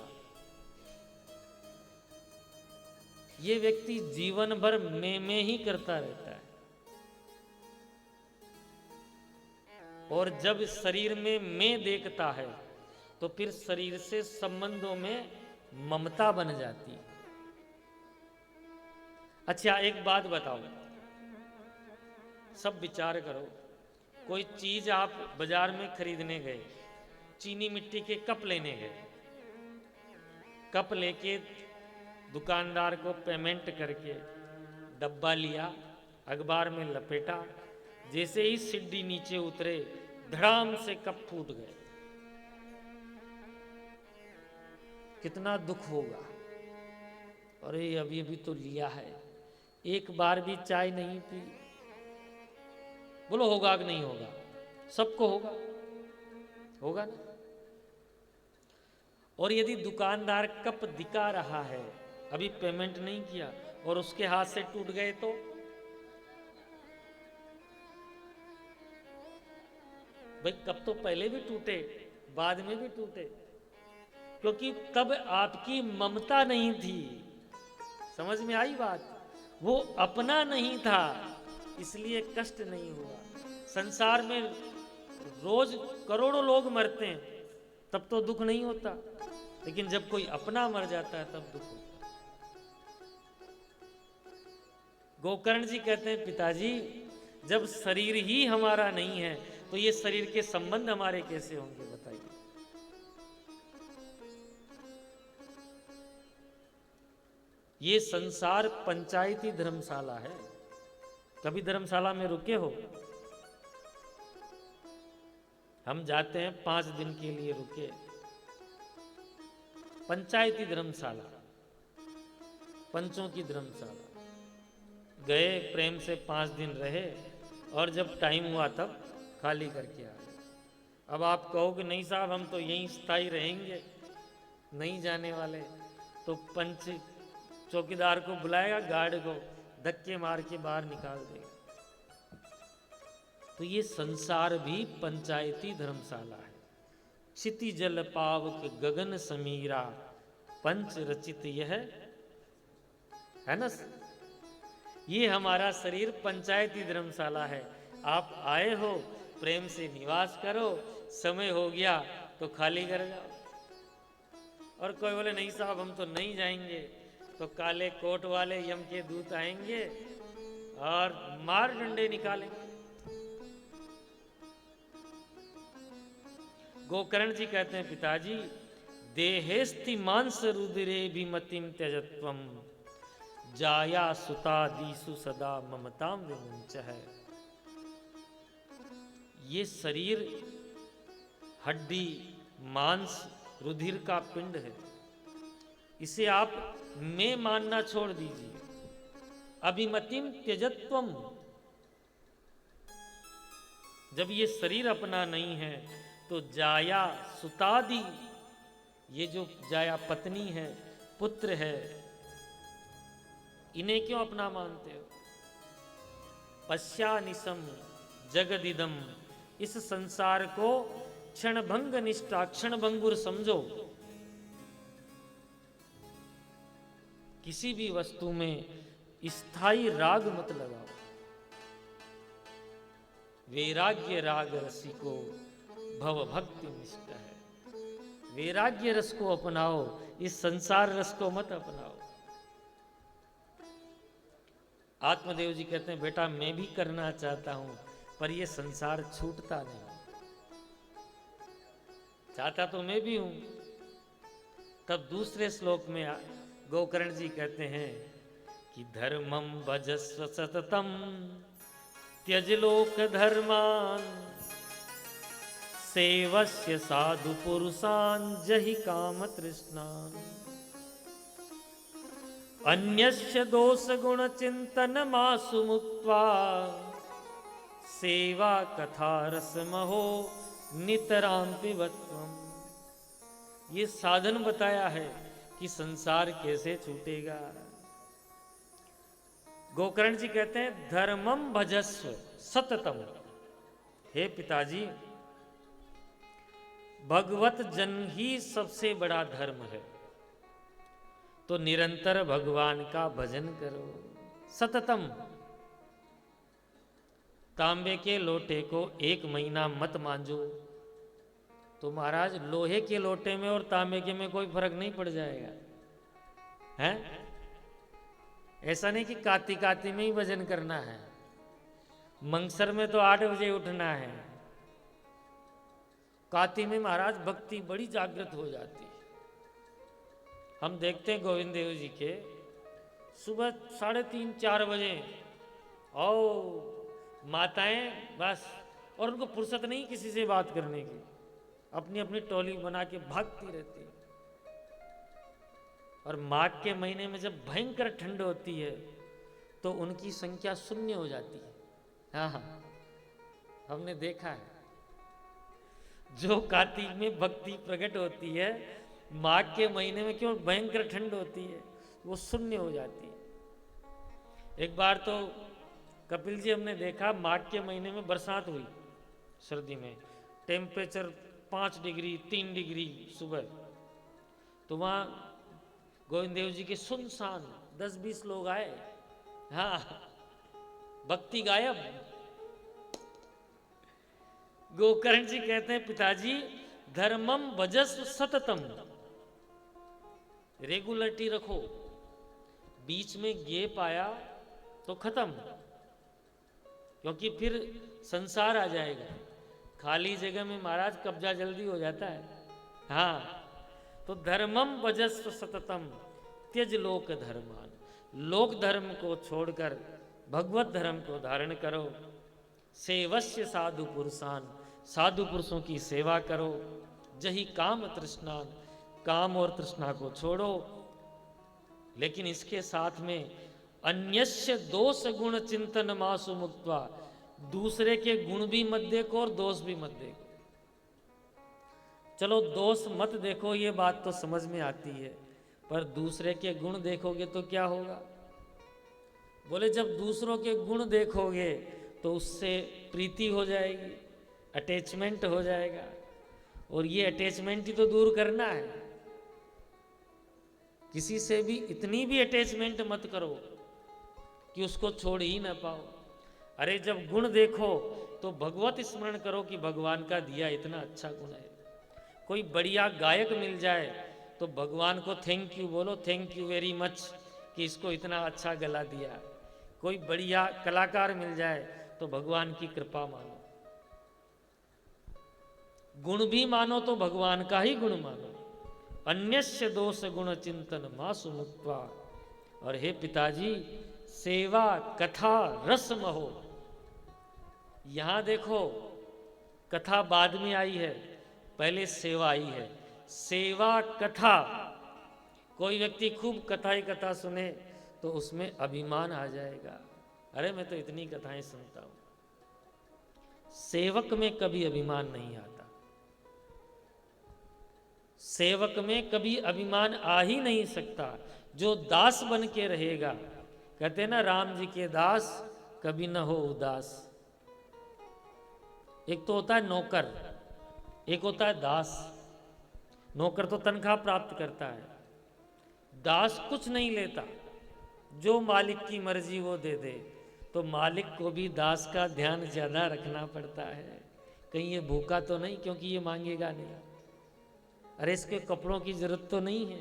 ये व्यक्ति जीवन भर मैं ही करता रहता है। और जब शरीर में मैं देखता है तो फिर शरीर से संबंधों में ममता बन जाती है। अच्छा, एक बात बताओ, सब विचार करो। कोई चीज आप बाजार में खरीदने गए, चीनी मिट्टी के कप लेने गए, कप लेके दुकानदार को पेमेंट करके डब्बा लिया, अखबार में लपेटा, जैसे ही सीढ़ी नीचे उतरे धड़ाम से कप फूट गए। कितना दुख होगा। अरे अभी अभी तो लिया है, एक बार भी चाय नहीं पी। बोलो होगा कि नहीं होगा? सबको होगा, होगा ना। और यदि दुकानदार कप दिखा रहा है, अभी पेमेंट नहीं किया और उसके हाथ से टूट गए तो भाई कप तो पहले भी टूटे, बाद में भी टूटे, क्योंकि तब आपकी ममता नहीं थी। समझ में आई बात? वो अपना नहीं था, इसलिए कष्ट नहीं हुआ। संसार में रोज करोड़ों लोग मरते हैं, तब तो दुख नहीं होता, लेकिन जब कोई अपना मर जाता है तब दुख होता है। गोकर्ण जी कहते हैं, पिताजी जब शरीर ही हमारा नहीं है तो ये शरीर के संबंध हमारे कैसे होंगे, बताइए। ये संसार पंचायती धर्मशाला है। कभी धर्मशाला में रुके हो? हम जाते हैं 5 दिन के लिए, रुके, पंचायती धर्मशाला, पंचों की धर्मशाला गए, प्रेम से 5 दिन रहे और जब टाइम हुआ तब खाली करके आ गए। अब आप कहोगे नहीं साहब हम तो यहीं स्थायी रहेंगे, नहीं जाने वाले, तो पंच चौकीदार को बुलाएगा, गार्ड को धक्के मार के बाहर निकाल देगा। तो ये संसार भी पंचायती धर्मशाला है। क्षिति जल पावक गगन समीरा, पंच रचित यह है ना। ये हमारा शरीर पंचायती धर्मशाला है। आप आए हो, प्रेम से निवास करो, समय हो गया तो खाली कर जाओ। और कोई बोले नहीं साहब हम तो नहीं जाएंगे, तो काले कोट वाले यम के दूत आएंगे और मार डंडे निकालेंगे। गोकर्ण जी कहते हैं, पिताजी देहेस्ति मांस रुधिरे भी मतिम त्यजत्वम, जाया सुता दीसु सदा ममताम विमुंच है। ये शरीर हड्डी मांस रुधिर का पिंड है, इसे आप मैं मानना छोड़ दीजिए। अभिमतिम त्यजत्वम, जब ये शरीर अपना नहीं है तो जाया सुतादि, ये जो जाया पत्नी है, पुत्र है, इन्हें क्यों अपना मानते हो? पश्यानिसम जगदिदम, इस संसार को क्षणभंग निष्ठा, क्षणभंगुर समझो। किसी भी वस्तु में स्थायी राग मत लगाओ। वैराग्य राग रसिको भव भक्ति निष्ठ है। वैराग्य रस को अपनाओ, इस संसार रस को मत अपनाओ। आत्मदेव जी कहते हैं, बेटा मैं भी करना चाहता हूं पर यह संसार छूटता नहीं। चाहता तो मैं भी हूं। तब दूसरे श्लोक में गोकर्ण जी कहते हैं कि धर्मम भजस्व सततम त्यज लोक धर्मान, सेवस्य साधु पुरुषान जहि काम तृष्णान, अन्यस्य दोष गुण चिंतन मासु मुक्त्वा, सेवा कथा रस महो नितराम पिबत्वम। ये साधन बताया है कि संसार कैसे छूटेगा। गोकर्ण जी कहते हैं, धर्मम भजस्व सततम। हे पिताजी, भगवत जन ही सबसे बड़ा धर्म है, तो निरंतर भगवान का भजन करो। सततम, तांबे के लोटे को 1 महीना मत मांजो, तो महाराज लोहे के लोटे में और तांबे के में कोई फर्क नहीं पड़ जाएगा, हैं? ऐसा नहीं कि काती काती में ही भजन करना है। मंगसर में तो 8 बजे उठना है। काती में महाराज भक्ति बड़ी जागृत हो जाती है। हम देखते हैं गोविंद देव जी के सुबह 3:30-4 बजे और माताएं बस, और उनको फुर्सत नहीं किसी से बात करने की, अपनी अपनी टोली बना के भागती रहती है। और माघ के महीने में जब भयंकर ठंड होती है तो उनकी संख्या 0 हो जाती है। हाँ, हमने देखा है। जो कार्तिक में भक्ति प्रकट होती है माघ के महीने में क्यों भयंकर ठंड होती है, वो शून्य हो जाती है। एक बार तो कपिल जी हमने देखा माघ के महीने में बरसात हुई, सर्दी में टेम्परेचर 5 डिग्री 3 डिग्री सुबह, तो वहाँ गोविंद देव जी के सुनसान 10-20 लोग आए, हाँ भक्ति गायब। गोकर्ण जी कहते हैं पिताजी धर्मम भजस्व सततम, रेगुलरिटी रखो, बीच में गैप आया तो खत्म, क्योंकि फिर संसार आ जाएगा। खाली जगह में महाराज कब्जा जल्दी हो जाता है। हाँ, तो धर्मम भजस्व सततम त्यज लोक धर्मान, लोक धर्म को छोड़कर भगवत धर्म को धारण करो। सेवस्य साधु पुरुषान, साधु पुरुषों की सेवा करो। जही काम तृष्णान, काम और तृष्णा को छोड़ो। लेकिन इसके साथ में अन्यस्य दोष गुण चिंतन मासु मुक्त्वा, दूसरे के गुण भी मत देखो और दोष भी मत देखो। चलो दोष मत देखो, ये बात तो समझ में आती है, पर दूसरे के गुण देखोगे तो क्या होगा? बोले जब दूसरों के गुण देखोगे तो उससे प्रीति हो जाएगी, अटैचमेंट हो जाएगा, और ये अटैचमेंट ही तो दूर करना है। किसी से भी इतनी भी अटैचमेंट मत करो कि उसको छोड़ ही ना पाओ। अरे जब गुण देखो तो भगवत स्मरण करो कि भगवान का दिया इतना अच्छा गुण है। कोई बढ़िया गायक मिल जाए तो भगवान को थैंक यू बोलो, थैंक यू वेरी मच कि इसको इतना अच्छा गला दिया। कोई बढ़िया कलाकार मिल जाए तो भगवान की कृपा मानो। गुण भी मानो तो भगवान का ही गुण मानो। अन्यस्य दोष गुण चिंतन मासु मुक्त्वा। और हे पिताजी, सेवा कथा रस महो। यहां देखो कथा बाद में आई है, पहले सेवा आई है। सेवा कथा, कोई व्यक्ति खूब कथा ही कथा सुने तो उसमें अभिमान आ जाएगा, अरे मैं तो इतनी कथाएं सुनता हूं। सेवक में कभी अभिमान नहीं आता। सेवक में कभी अभिमान आ ही नहीं सकता। जो दास बन के रहेगा, कहते ना राम जी के दास कभी न हो उदास। एक तो होता है नौकर, एक होता है दास। नौकर तो तनख्वाह प्राप्त करता है, दास कुछ नहीं लेता, जो मालिक की मर्जी वो दे दे। तो मालिक को भी दास का ध्यान ज्यादा रखना पड़ता है, कहीं ये भूखा तो नहीं, क्योंकि ये मांगेगा नहीं। अरे इसके कपड़ों की जरूरत तो नहीं है,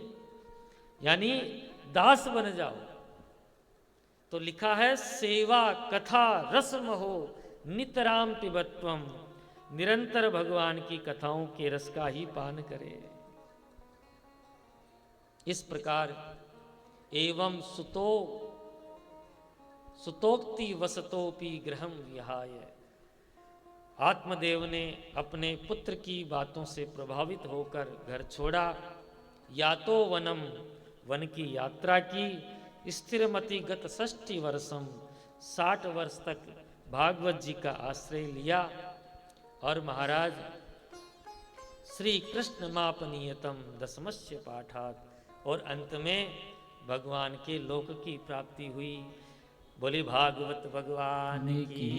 यानी दास बन जाओ। तो लिखा है सेवा कथा रसम हो नितराम पिबत्वम, निरंतर भगवान की कथाओं के रस का ही पान करे। इस प्रकार एवं सुतोक्ति वसतोपि गृहम विहाय, आत्मदेव ने अपने पुत्र की बातों से प्रभावित होकर घर छोड़ा। या तो वनम, वन की यात्रा की। स्थिरमति गत 60 वर्षम, 60 वर्ष तक भागवत जी का आश्रय लिया। और महाराज श्री कृष्ण मापनीयतम दशमस्य पाठात, और अंत में भगवान के लोक की प्राप्ति हुई। बोले भागवत भगवान की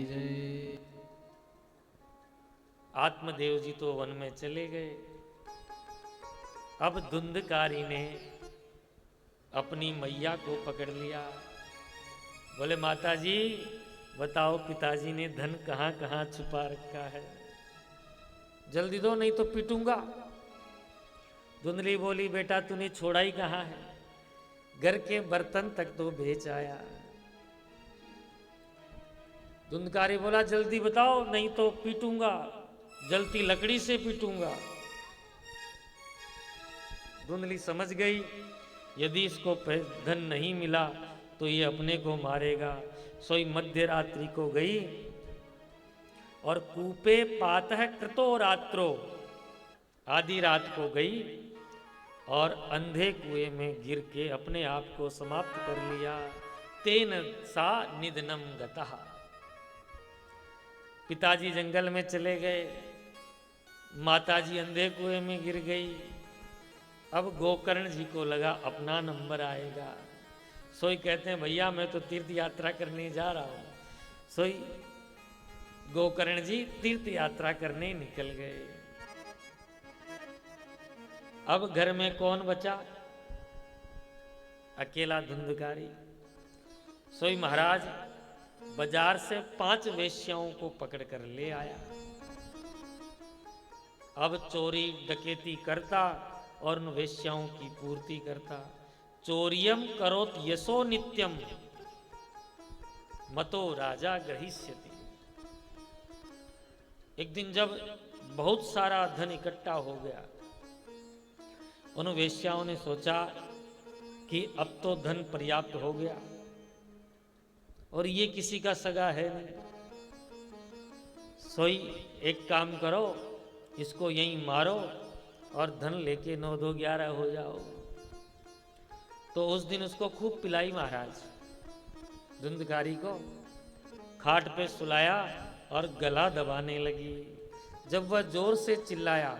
जय। आत्मदेव जी तो वन में चले गए। अब धुंधकारी ने अपनी मैया को पकड़ लिया। बोले माता जी बताओ, पिताजी ने धन कहाँ कहाँ छुपा रखा है, जल्दी दो नहीं तो पीटूंगा। धुंधली बोली बेटा तूने छोड़ा ही कहाँ है, घर के बर्तन तक तो बेच आया। धुंधकारी बोला जल्दी बताओ नहीं तो पीटूंगा, जलती लकड़ी से पीटूंगा। धुंधली समझ गई यदि इसको धन नहीं मिला तो ये अपने को मारेगा। सोई मध्य रात्रि को गई और कूपे पातः कृतो रात्रो, आधी रात को गई और अंधे कुएं में गिर के अपने आप को समाप्त कर लिया। तेन सा निधनम गतः। पिताजी जंगल में चले गए, माताजी अंधे कुएं में गिर गई, अब गोकर्ण जी को लगा अपना नंबर आएगा। सोई कहते हैं भैया मैं तो तीर्थ यात्रा करने जा रहा हूं। सोई गोकर्ण जी तीर्थ यात्रा करने निकल गए। अब घर में कौन बचा? अकेला धुंधकारी। सोई महाराज बाजार से 5 वेश्याओं को पकड़ कर ले आया। अब चोरी डकैती करता और उन वेश्याओं की पूर्ति करता। चोरियम करोत यशो नित्यम मतो राजा ग्रहिष्यति। एक दिन जब बहुत सारा धन इकट्ठा हो गया, उन वेश्याओं ने सोचा कि अब तो धन पर्याप्त हो गया और ये किसी का सगा है नहीं। सोई एक काम करो, इसको यहीं मारो और धन लेके 9 2 11 हो जाओ। तो उस दिन उसको खूब पिलाई महाराज। धुंधकारी को खाट पे सुलाया और गला दबाने लगी। जब वह जोर से चिल्लाया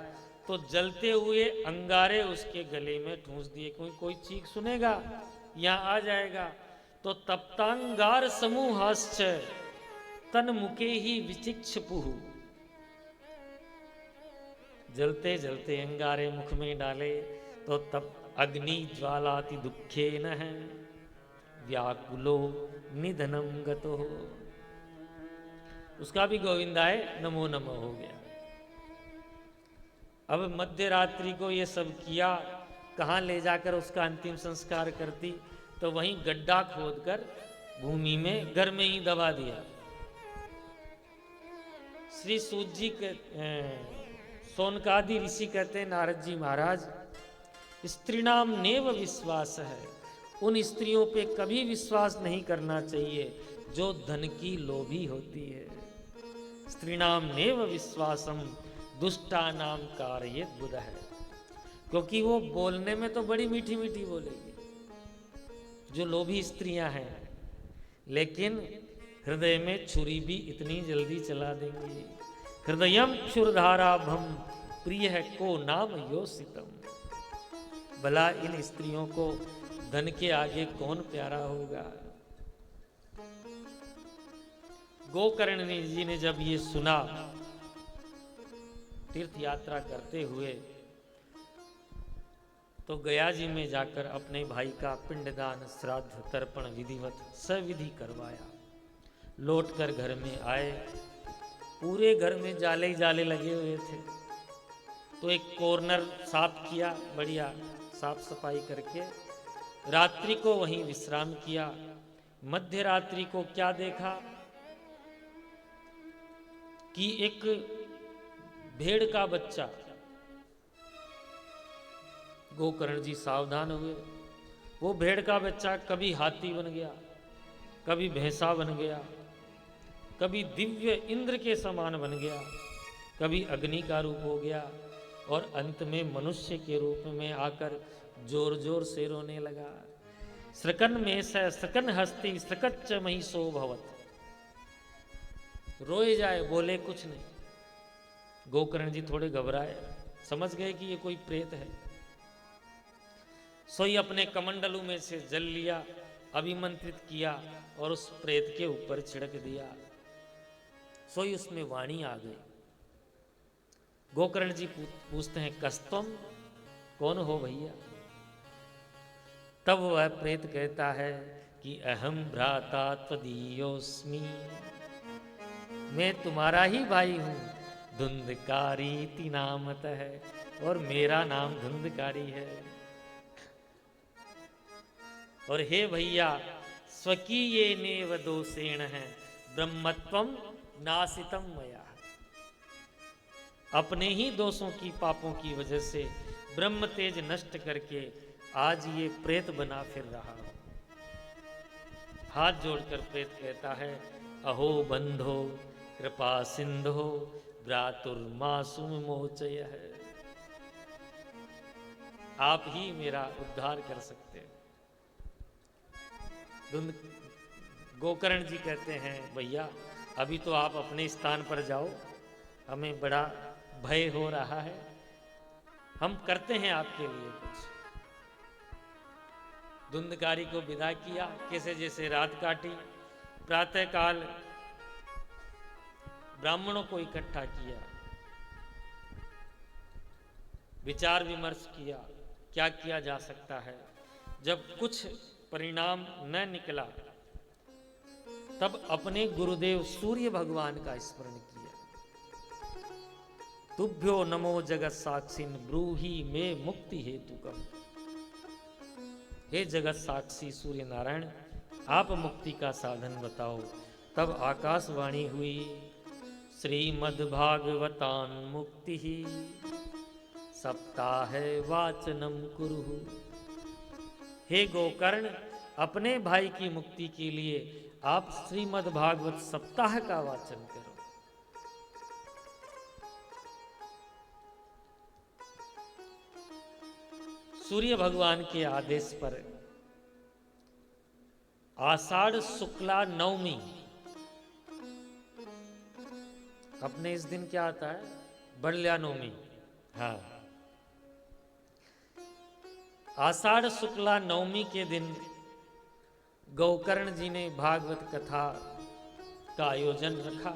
तो जलते हुए अंगारे उसके गले में ठूंस दिए। कोई चीख सुनेगा, यहां आ जाएगा। तो तप्तांगार समूहाश्च तन मुके ही विचिक्षपुहु। जलते जलते अंगारे मुख में डाले तो तब अग्नि ज्वालाति दुखे न है व्याकुलो निधनम गतो। उसका भी गोविंदाय नमो नमो हो गया। अब मध्य रात्रि को ये सब किया, कहाँ ले जाकर उसका अंतिम संस्कार करती? तो वहीं गड्ढा खोदकर भूमि में घर में ही दबा दिया। श्री सूत जी के सोनकादि ऋषि कहते हैं नारद जी महाराज, स्त्रीणाम नेव विश्वास है। उन स्त्रियों पे कभी विश्वास नहीं करना चाहिए जो धन की लोभी होती है। स्त्रीणाम नेव विश्वासम दुष्टा नाम कारयेत बुध है। क्योंकि वो बोलने में तो बड़ी मीठी मीठी बोलेगी जो लोभी स्त्रियां हैं, लेकिन हृदय में छुरी भी इतनी जल्दी चला देंगी। हृदयम क्षुरधाराभम प्रिय है को नाम योसितम। भला इन स्त्रियों को धन के आगे कौन प्यारा होगा? गोकर्ण जी ने जब ये सुना, तीर्थ यात्रा करते हुए, तो गया जी में जाकर अपने भाई का पिंडदान श्राद्ध तर्पण विधिवत सविधि करवाया। लौटकर घर में आए, पूरे घर में जाले ही जाले लगे हुए थे। तो एक कॉर्नर साफ किया, बढ़िया साफ सफाई करके रात्रि को वहीं विश्राम किया। मध्य रात्रि को क्या देखा कि एक भेड़ का बच्चा। गोकर्ण जी सावधान हुए। वो भेड़ का बच्चा कभी हाथी बन गया, कभी भैंसा बन गया, कभी दिव्य इंद्र के समान बन गया, कभी अग्नि का रूप हो गया और अंत में मनुष्य के रूप में आकर जोर जोर से रोने लगा। सृकन में सृकन हस्ती सृकच्च महिषो भवत। रोए जाए, बोले कुछ नहीं। गोकर्ण जी थोड़े घबराए, समझ गए कि ये कोई प्रेत है। सोई अपने कमंडलू में से जल लिया, अभिमंत्रित किया और उस प्रेत के ऊपर छिड़क दिया। सोई उसमें वाणी आ गई। गोकर्ण जी पूछते हैं कस्तम, कौन हो भैया? तब वह प्रेत कहता है कि अहम भ्राता त्वदीयोस्मि, मैं तुम्हारा ही भाई हूं। धुंधकारी ती नामत है, और मेरा नाम धुंधकारी है। और हे भैया, स्वकीये नेव दोषेण है ब्रह्मत्वम नासितम मया। अपने ही दोषों की, पापों की वजह से ब्रह्म तेज नष्ट करके आज ये प्रेत बना फिर रहा हूं। हाथ जोड़कर प्रेत कहता है अहो बंधो कृपा सिंधो भ्रातुर्मासुम मोचय है। आप ही मेरा उद्धार कर सकते हैं। गोकर्ण जी कहते हैं भैया अभी तो आप अपने स्थान पर जाओ, हमें बड़ा भय हो रहा है। हम करते हैं आपके लिए कुछ। धुंधकारी को विदा किया, कैसे जैसे रात काटी, प्रातःकाल ब्राह्मणों को इकट्ठा किया, विचार विमर्श किया क्या किया जा सकता है। जब कुछ परिणाम न निकला तब अपने गुरुदेव सूर्य भगवान का स्मरण किया। तुभ्यो नमो जगत साक्षिन ब्रूहि में मुक्ति हेतु कम। हे जगत साक्षी सूर्य नारायण, आप मुक्ति का साधन बताओ। तब आकाशवाणी हुई, श्रीमद्भागवतान मुक्ति ही सप्ताह वाचनम कुरु। हे गोकर्ण, अपने भाई की मुक्ति के लिए आप श्रीमद् भागवत सप्ताह का वाचन करो। सूर्य भगवान के आदेश पर आषाढ़ शुक्ला नवमी, अपने इस दिन क्या आता है, बड़ल्या नवमी। हाँ, आषाढ़ शुक्ला नवमी के दिन गोकर्ण जी ने भागवत कथा का आयोजन रखा।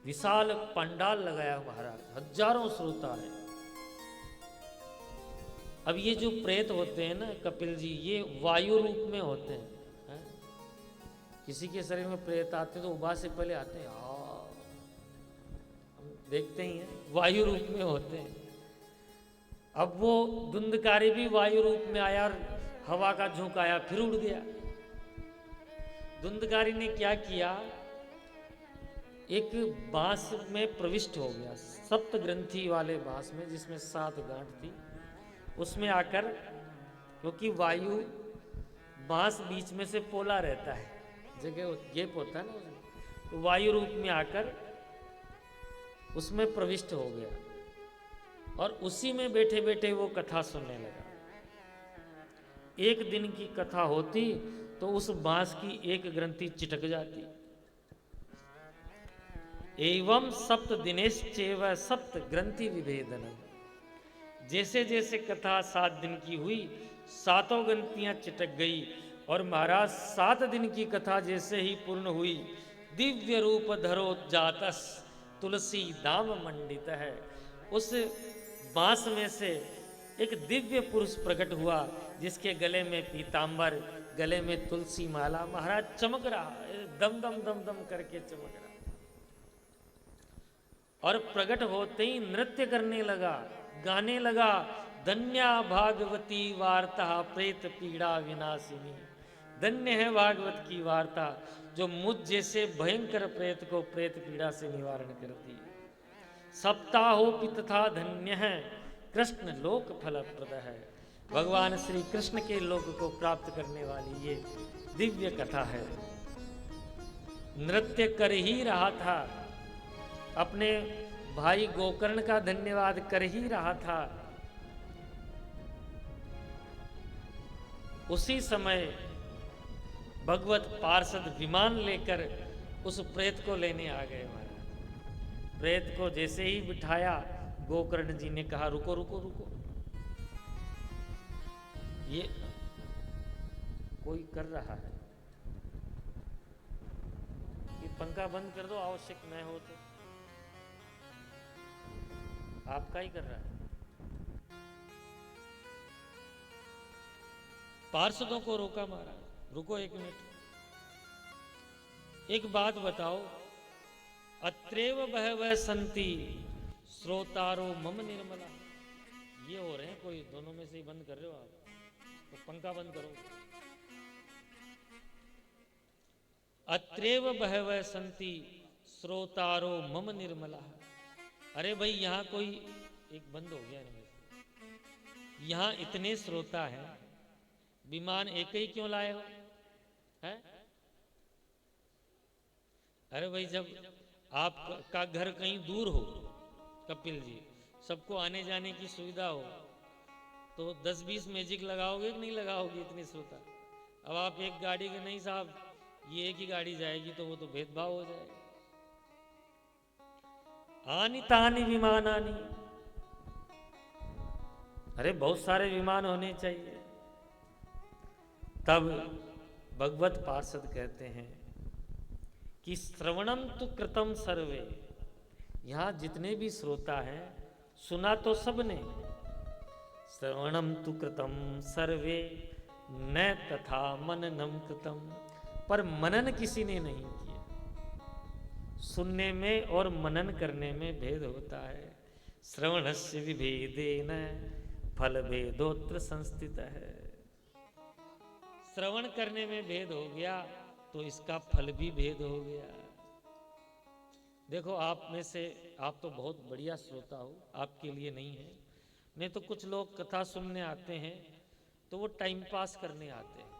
विशाल पंडाल लगाया महाराज, हजारों श्रोता है। अब ये जो प्रेत होते हैं ना कपिल जी, ये वायु रूप में होते हैं। किसी के शरीर में प्रेत आते तो उबास से पहले आते हैं, हम देखते ही हैं, वायु रूप में होते हैं। अब वो धुंधकारी भी वायु रूप में आया और हवा का झोंका आया, फिर उड़ गया। धुंधकारी ने क्या किया, एक बांस में प्रविष्ट हो गया, सप्त ग्रंथि वाले बांस में, जिसमें 7 गांठ थी, उसमें आकर, क्योंकि वायु बांस बीच में से पोला रहता है, जगह गेप होता है ना, तो वायु रूप में आकर उसमें प्रविष्ट हो गया और उसी में बैठे बैठे वो कथा सुनने लगा। एक दिन की कथा होती तो उस बांस की एक ग्रंथि चिटक जाती। एवं सप्त दिनेश्चैव सप्त ग्रंथि विभेदनम। जैसे जैसे कथा 7 दिन की हुई, 7 ग्रंथियां चिटक गई और महाराज 7 दिन की कथा जैसे ही पूर्ण हुई, दिव्य रूप धरो जातस तुलसी दाम मंडित है। उस बांस में से एक दिव्य पुरुष प्रकट हुआ, जिसके गले में पीतांबर, गले में तुलसी माला, महाराज चमक रहा, दम दम दम दम करके चमक रहा। और प्रकट होते ही नृत्य करने लगा, गाने लगा, धन्या भागवती वार्ता प्रेत पीड़ा विनाशिनी। धन्य है भागवत की वार्ता जो मुझ जैसे भयंकर प्रेत को प्रेत पीड़ा से निवारण करती है। सप्ताहोपि तथा धन्य है कृष्ण लोक फलप्रद है। भगवान श्री कृष्ण के लोक को प्राप्त करने वाली ये दिव्य कथा है। नृत्य कर ही रहा था, अपने भाई गोकर्ण का धन्यवाद कर ही रहा था। उसी समय भगवत पार्षद विमान लेकर उस प्रेत को लेने आ गए महाराज। प्रेत को जैसे ही बिठाया, गोकर्ण जी ने कहा रुको रुको रुको, ये कोई कर रहा है, ये पंखा बंद कर दो, आवश्यक न हो तो। आपका ही कर रहा है। पार्षदों को रोका महाराज, रुको 1 मिनट, एक बात बताओ, अत्रेव बहवः सन्ति श्रोतारो मम निर्मला। ये हो रहे हैं कोई, दोनों में से ही बंद कर रहे हो आप, तो पंखा बंद करो। अत्रेव बहवः सन्ति श्रोतारो मम निर्मला। अरे भाई यहां कोई, एक बंद हो गया इनमें से, यहां इतने श्रोता हैं, विमान एक ही क्यों लाए हो है? अरे भाई जब आपका घर कहीं दूर हो कपिल जी, सबको आने जाने की सुविधा हो, तो 10-20 मैजिक लगाओगे कि नहीं लगाओगे इतने श्रोता? अब आप एक गाड़ी के, नहीं साहब ये एक ही गाड़ी जाएगी, तो वो तो भेदभाव हो जाएगा। आनी तानी विमानानी अरे बहुत सारे विमान होने चाहिए। तब भगवत पार्षद कहते हैं कि श्रवणम तु कृतम सर्वे, यहां जितने भी श्रोता हैं सुना तो सबने, श्रवणम तु कृतम सर्वे न तथा मननम कृतम, पर मनन किसी ने नहीं किया। सुनने में और मनन करने में भेद होता है। श्रवणस्य विभेदेन फल भेदोत्र संस्थित है। श्रवण करने में भेद हो गया तो इसका फल भी भेद हो गया। देखो, आप में से आप तो बहुत बढ़िया श्रोता हो, आपके लिए नहीं है। नहीं तो कुछ लोग कथा सुनने आते हैं तो वो टाइम पास करने आते हैं।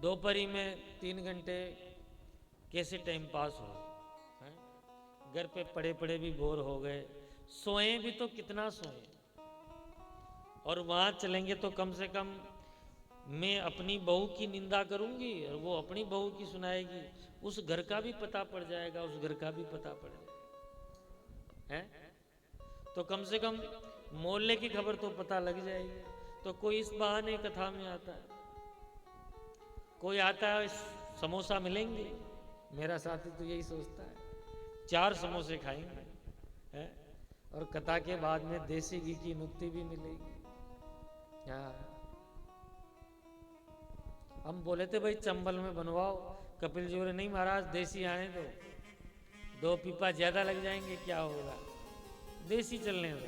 दोपहरी में 3 घंटे कैसे टाइम पास हो, हैं? घर पे पड़े पड़े भी बोर हो गए, सोए भी तो कितना सोए। और वहां चलेंगे तो कम से कम मैं अपनी बहू की निंदा करूंगी और वो अपनी बहू की सुनाएगी, उस घर का भी पता पड़ जाएगा, उस घर का भी पता पड़ जाएगा, हैं? तो कम से कम मोहल्ले की खबर तो पता लग जाएगी। तो कोई इस बहाने कथा में आता है, कोई आता है समोसा मिलेंगे, मेरा साथी तो यही सोचता है 4 समोसे खाएंगे, हैं? और कथा के बाद में देसी घी की नुक्ति भी मिलेगी। हाँ, हम बोले थे भाई चंबल में बनवाओ, कपिल जी बोले नहीं महाराज देसी आने दो, 2 पीपा ज्यादा लग जाएंगे, क्या होगा, देसी चलने दो,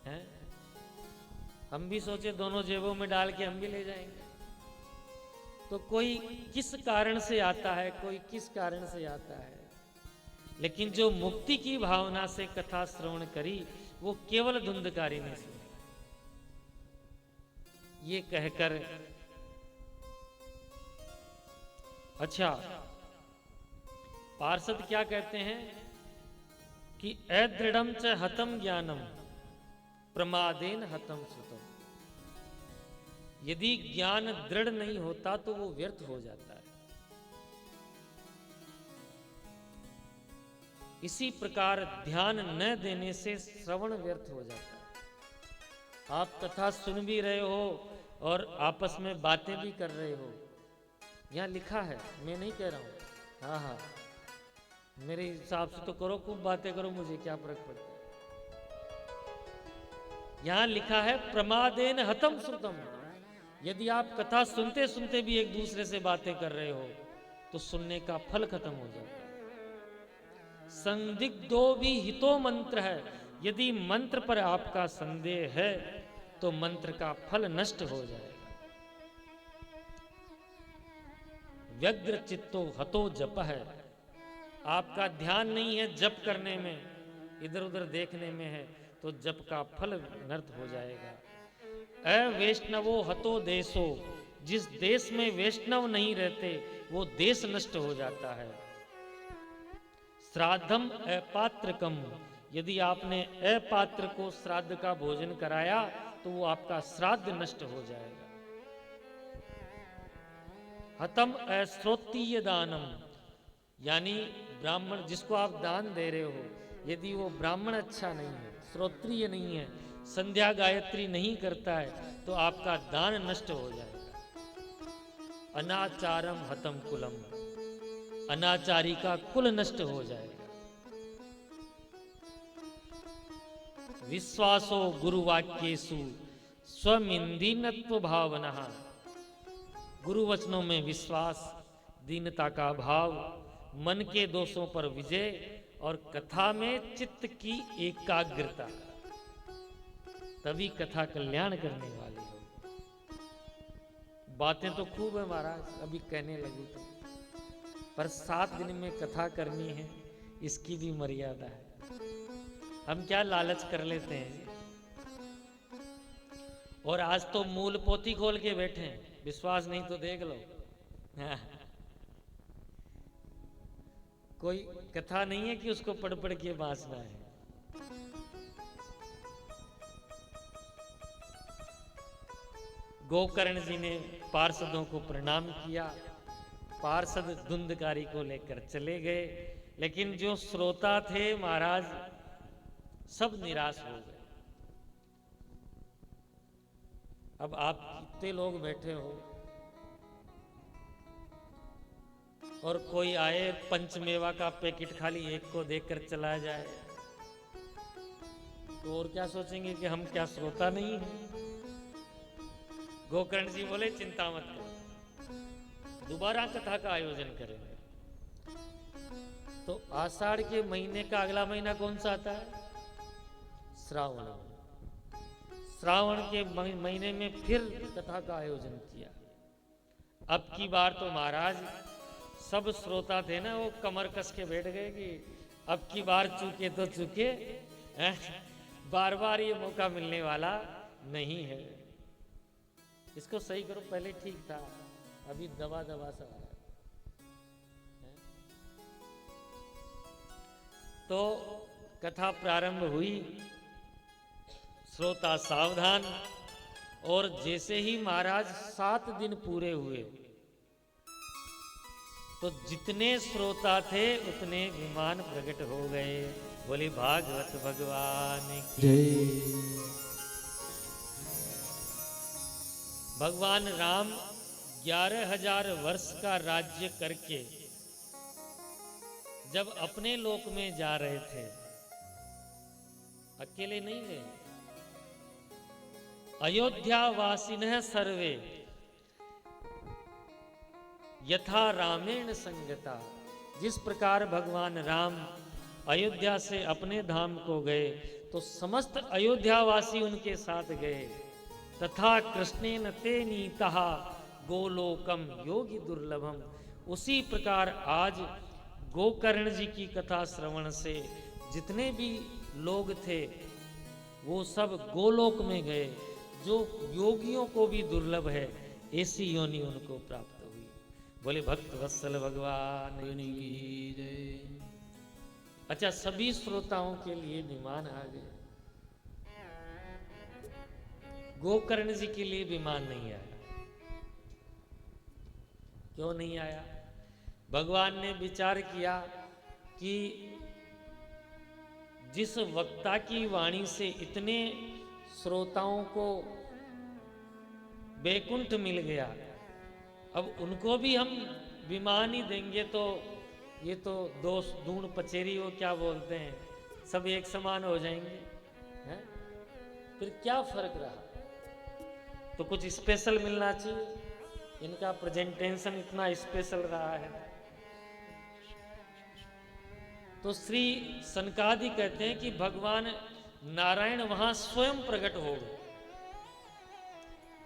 हैं? हम भी सोचे दोनों जेबों में डाल के हम भी ले जाएंगे। तो कोई किस कारण से आता है, कोई किस कारण से आता है, लेकिन जो मुक्ति की भावना से कथा श्रवण करी वो केवल धुंधकारी ने सुनी। ये कहकर अच्छा, पार्षद क्या कहते हैं कि अदृढ़म च हतम ज्ञानम प्रमादेन हतम सुतम। यदि ज्ञान दृढ़ नहीं होता तो वो व्यर्थ हो जाता है। इसी प्रकार ध्यान न देने से श्रवण व्यर्थ हो जाता है। आप कथा सुन भी रहे हो और आपस में बातें भी कर रहे हो, यहां लिखा है, मैं नहीं कह रहा हूं। हाँ हाँ, मेरे हिसाब से तो करो, खूब बातें करो, मुझे क्या फर्क पड़ता है। यहां लिखा है प्रमादेन हतम श्रुतम। यदि आप कथा सुनते सुनते भी एक दूसरे से बातें कर रहे हो तो सुनने का फल खत्म हो जाता है। संदिग्धो भी हितो मंत्र है। यदि मंत्र पर आपका संदेह है तो मंत्र का फल नष्ट हो जाएगा। व्यग्र चित्तो हतो जप है। आपका ध्यान नहीं है जप करने में, इधर उधर देखने में है, तो जप का फल नष्ट हो जाएगा। अवैष्णवो हतो देशो। जिस देश में वैष्णव नहीं रहते वो देश नष्ट हो जाता है। श्राद्धम अपात्रकम। यदि आपने अपात्र को श्राद्ध का भोजन कराया तो वो आपका श्राद्ध नष्ट हो जाएगा। हतम अश्रोत्रीय दानम, यानी ब्राह्मण जिसको आप दान दे रहे हो, यदि वो ब्राह्मण अच्छा नहीं है, श्रोत्रिय नहीं है, संध्या गायत्री नहीं करता है, तो आपका दान नष्ट हो जाएगा। अनाचारम हतम कुलम। अनाचारी का कुल नष्ट हो जाएगा। विश्वासो गुरुवाक्येषु स्वमिंदीनत्व भावना। गुरु वचनों में विश्वास, दीनता का भाव, मन के दोषों पर विजय और कथा में चित्त की एकाग्रता, तभी कथा कल्याण करने वाली हो। बातें तो खूब है महाराज, अभी कहने लगी तो, पर 7 दिन में कथा करनी है, इसकी भी मर्यादा है। हम क्या लालच कर लेते हैं। और आज तो मूल पोथी खोल के बैठे हैं, विश्वास नहीं तो देख लो। कोई कथा नहीं है कि उसको पढ़ पढ़ के बांसना है। गोकर्ण जी ने पार्षदों को प्रणाम किया। पार्षद धुंधकारी को लेकर चले गए, लेकिन जो श्रोता थे महाराज सब निराश हो गए। अब आप इतने लोग बैठे हो और कोई आए पंचमेवा का पैकेट खाली एक को देकर चला जाए तो और क्या सोचेंगे कि हम क्या श्रोता नहीं है। गोकर्ण जी बोले चिंता मत करो, दोबारा कथा का आयोजन करेंगे। तो आषाढ़ के महीने का अगला महीना कौन सा आता है? श्रावण। श्रावण के महीने में फिर कथा का आयोजन किया। अब की बार तो महाराज सब श्रोता थे ना, वो कमर कस के बैठ गए कि अब की बार चूके तो चूके, बार बार ये मौका मिलने वाला नहीं है, इसको सही करो। पहले ठीक था, अभी दबा दबा सा है। तो कथा प्रारंभ हुई, श्रोता सावधान। और जैसे ही महाराज 7 दिन पूरे हुए तो जितने श्रोता थे उतने विमान प्रकट हो गए। बोले भागवत भगवान की जय। भगवान राम 11,000 वर्ष का राज्य करके जब अपने लोक में जा रहे थे, अकेले नहीं गए। अयोध्यावासिनः सर्वे यथा रामेण संगता। जिस प्रकार भगवान राम अयोध्या से अपने धाम को गए तो समस्त अयोध्यावासी उनके साथ गए। तथा कृष्णेन ते नीतः गोलोकम योगी दुर्लभम। उसी प्रकार आज गोकर्ण जी की कथा श्रवण से जितने भी लोग थे वो सब गोलोक में गए, जो योगियों को भी दुर्लभ है, ऐसी योनि उनको प्राप्त हुई। बोले भक्त वत्सल भगवान की जय। अच्छा, सभी श्रोताओं के लिए विमान आ गए, गोकर्ण जी के लिए विमान नहीं आया। क्यों नहीं आया? भगवान ने विचार किया कि जिस वक्ता की वाणी से इतने श्रोताओं को वैकुंठ मिल गया, अब उनको भी हम विमान ही देंगे तो ये तो दोष दूण पचेरी वो क्या बोलते हैं, सब एक समान हो जाएंगे हैं? फिर क्या फर्क रहा? तो कुछ स्पेशल मिलना चाहिए। इनका प्रेजेंटेशन इतना स्पेशल रहा है। तो श्री सनकादि कहते हैं कि भगवान नारायण वहां स्वयं प्रकट हो गए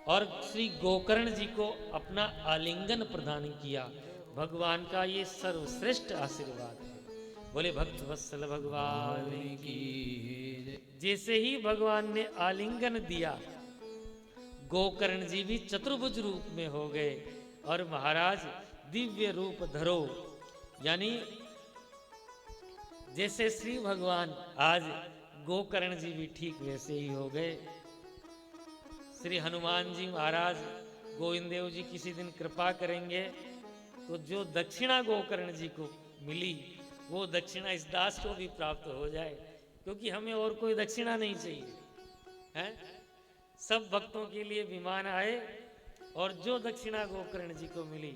और श्री गोकर्ण जी को अपना आलिंगन प्रदान किया। भगवान का ये सर्वश्रेष्ठ आशीर्वाद है। बोले भक्त वत्सल भगवान की। जैसे ही भगवान ने आलिंगन दिया, गोकर्ण जी भी चतुर्भुज रूप में हो गए और महाराज दिव्य रूप धरो। यानी जैसे श्री भगवान आज गोकर्ण जी भी ठीक वैसे ही हो गए। श्री हनुमान जी महाराज गोविंद देव जी किसी दिन कृपा करेंगे तो जो दक्षिणा गोकर्ण जी को मिली वो दक्षिणा इस दास को भी प्राप्त हो जाए, क्योंकि हमें और कोई दक्षिणा नहीं चाहिए है। सब भक्तों के लिए विमान आए और जो दक्षिणा गोकर्ण जी को मिली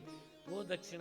वो दक्षिणा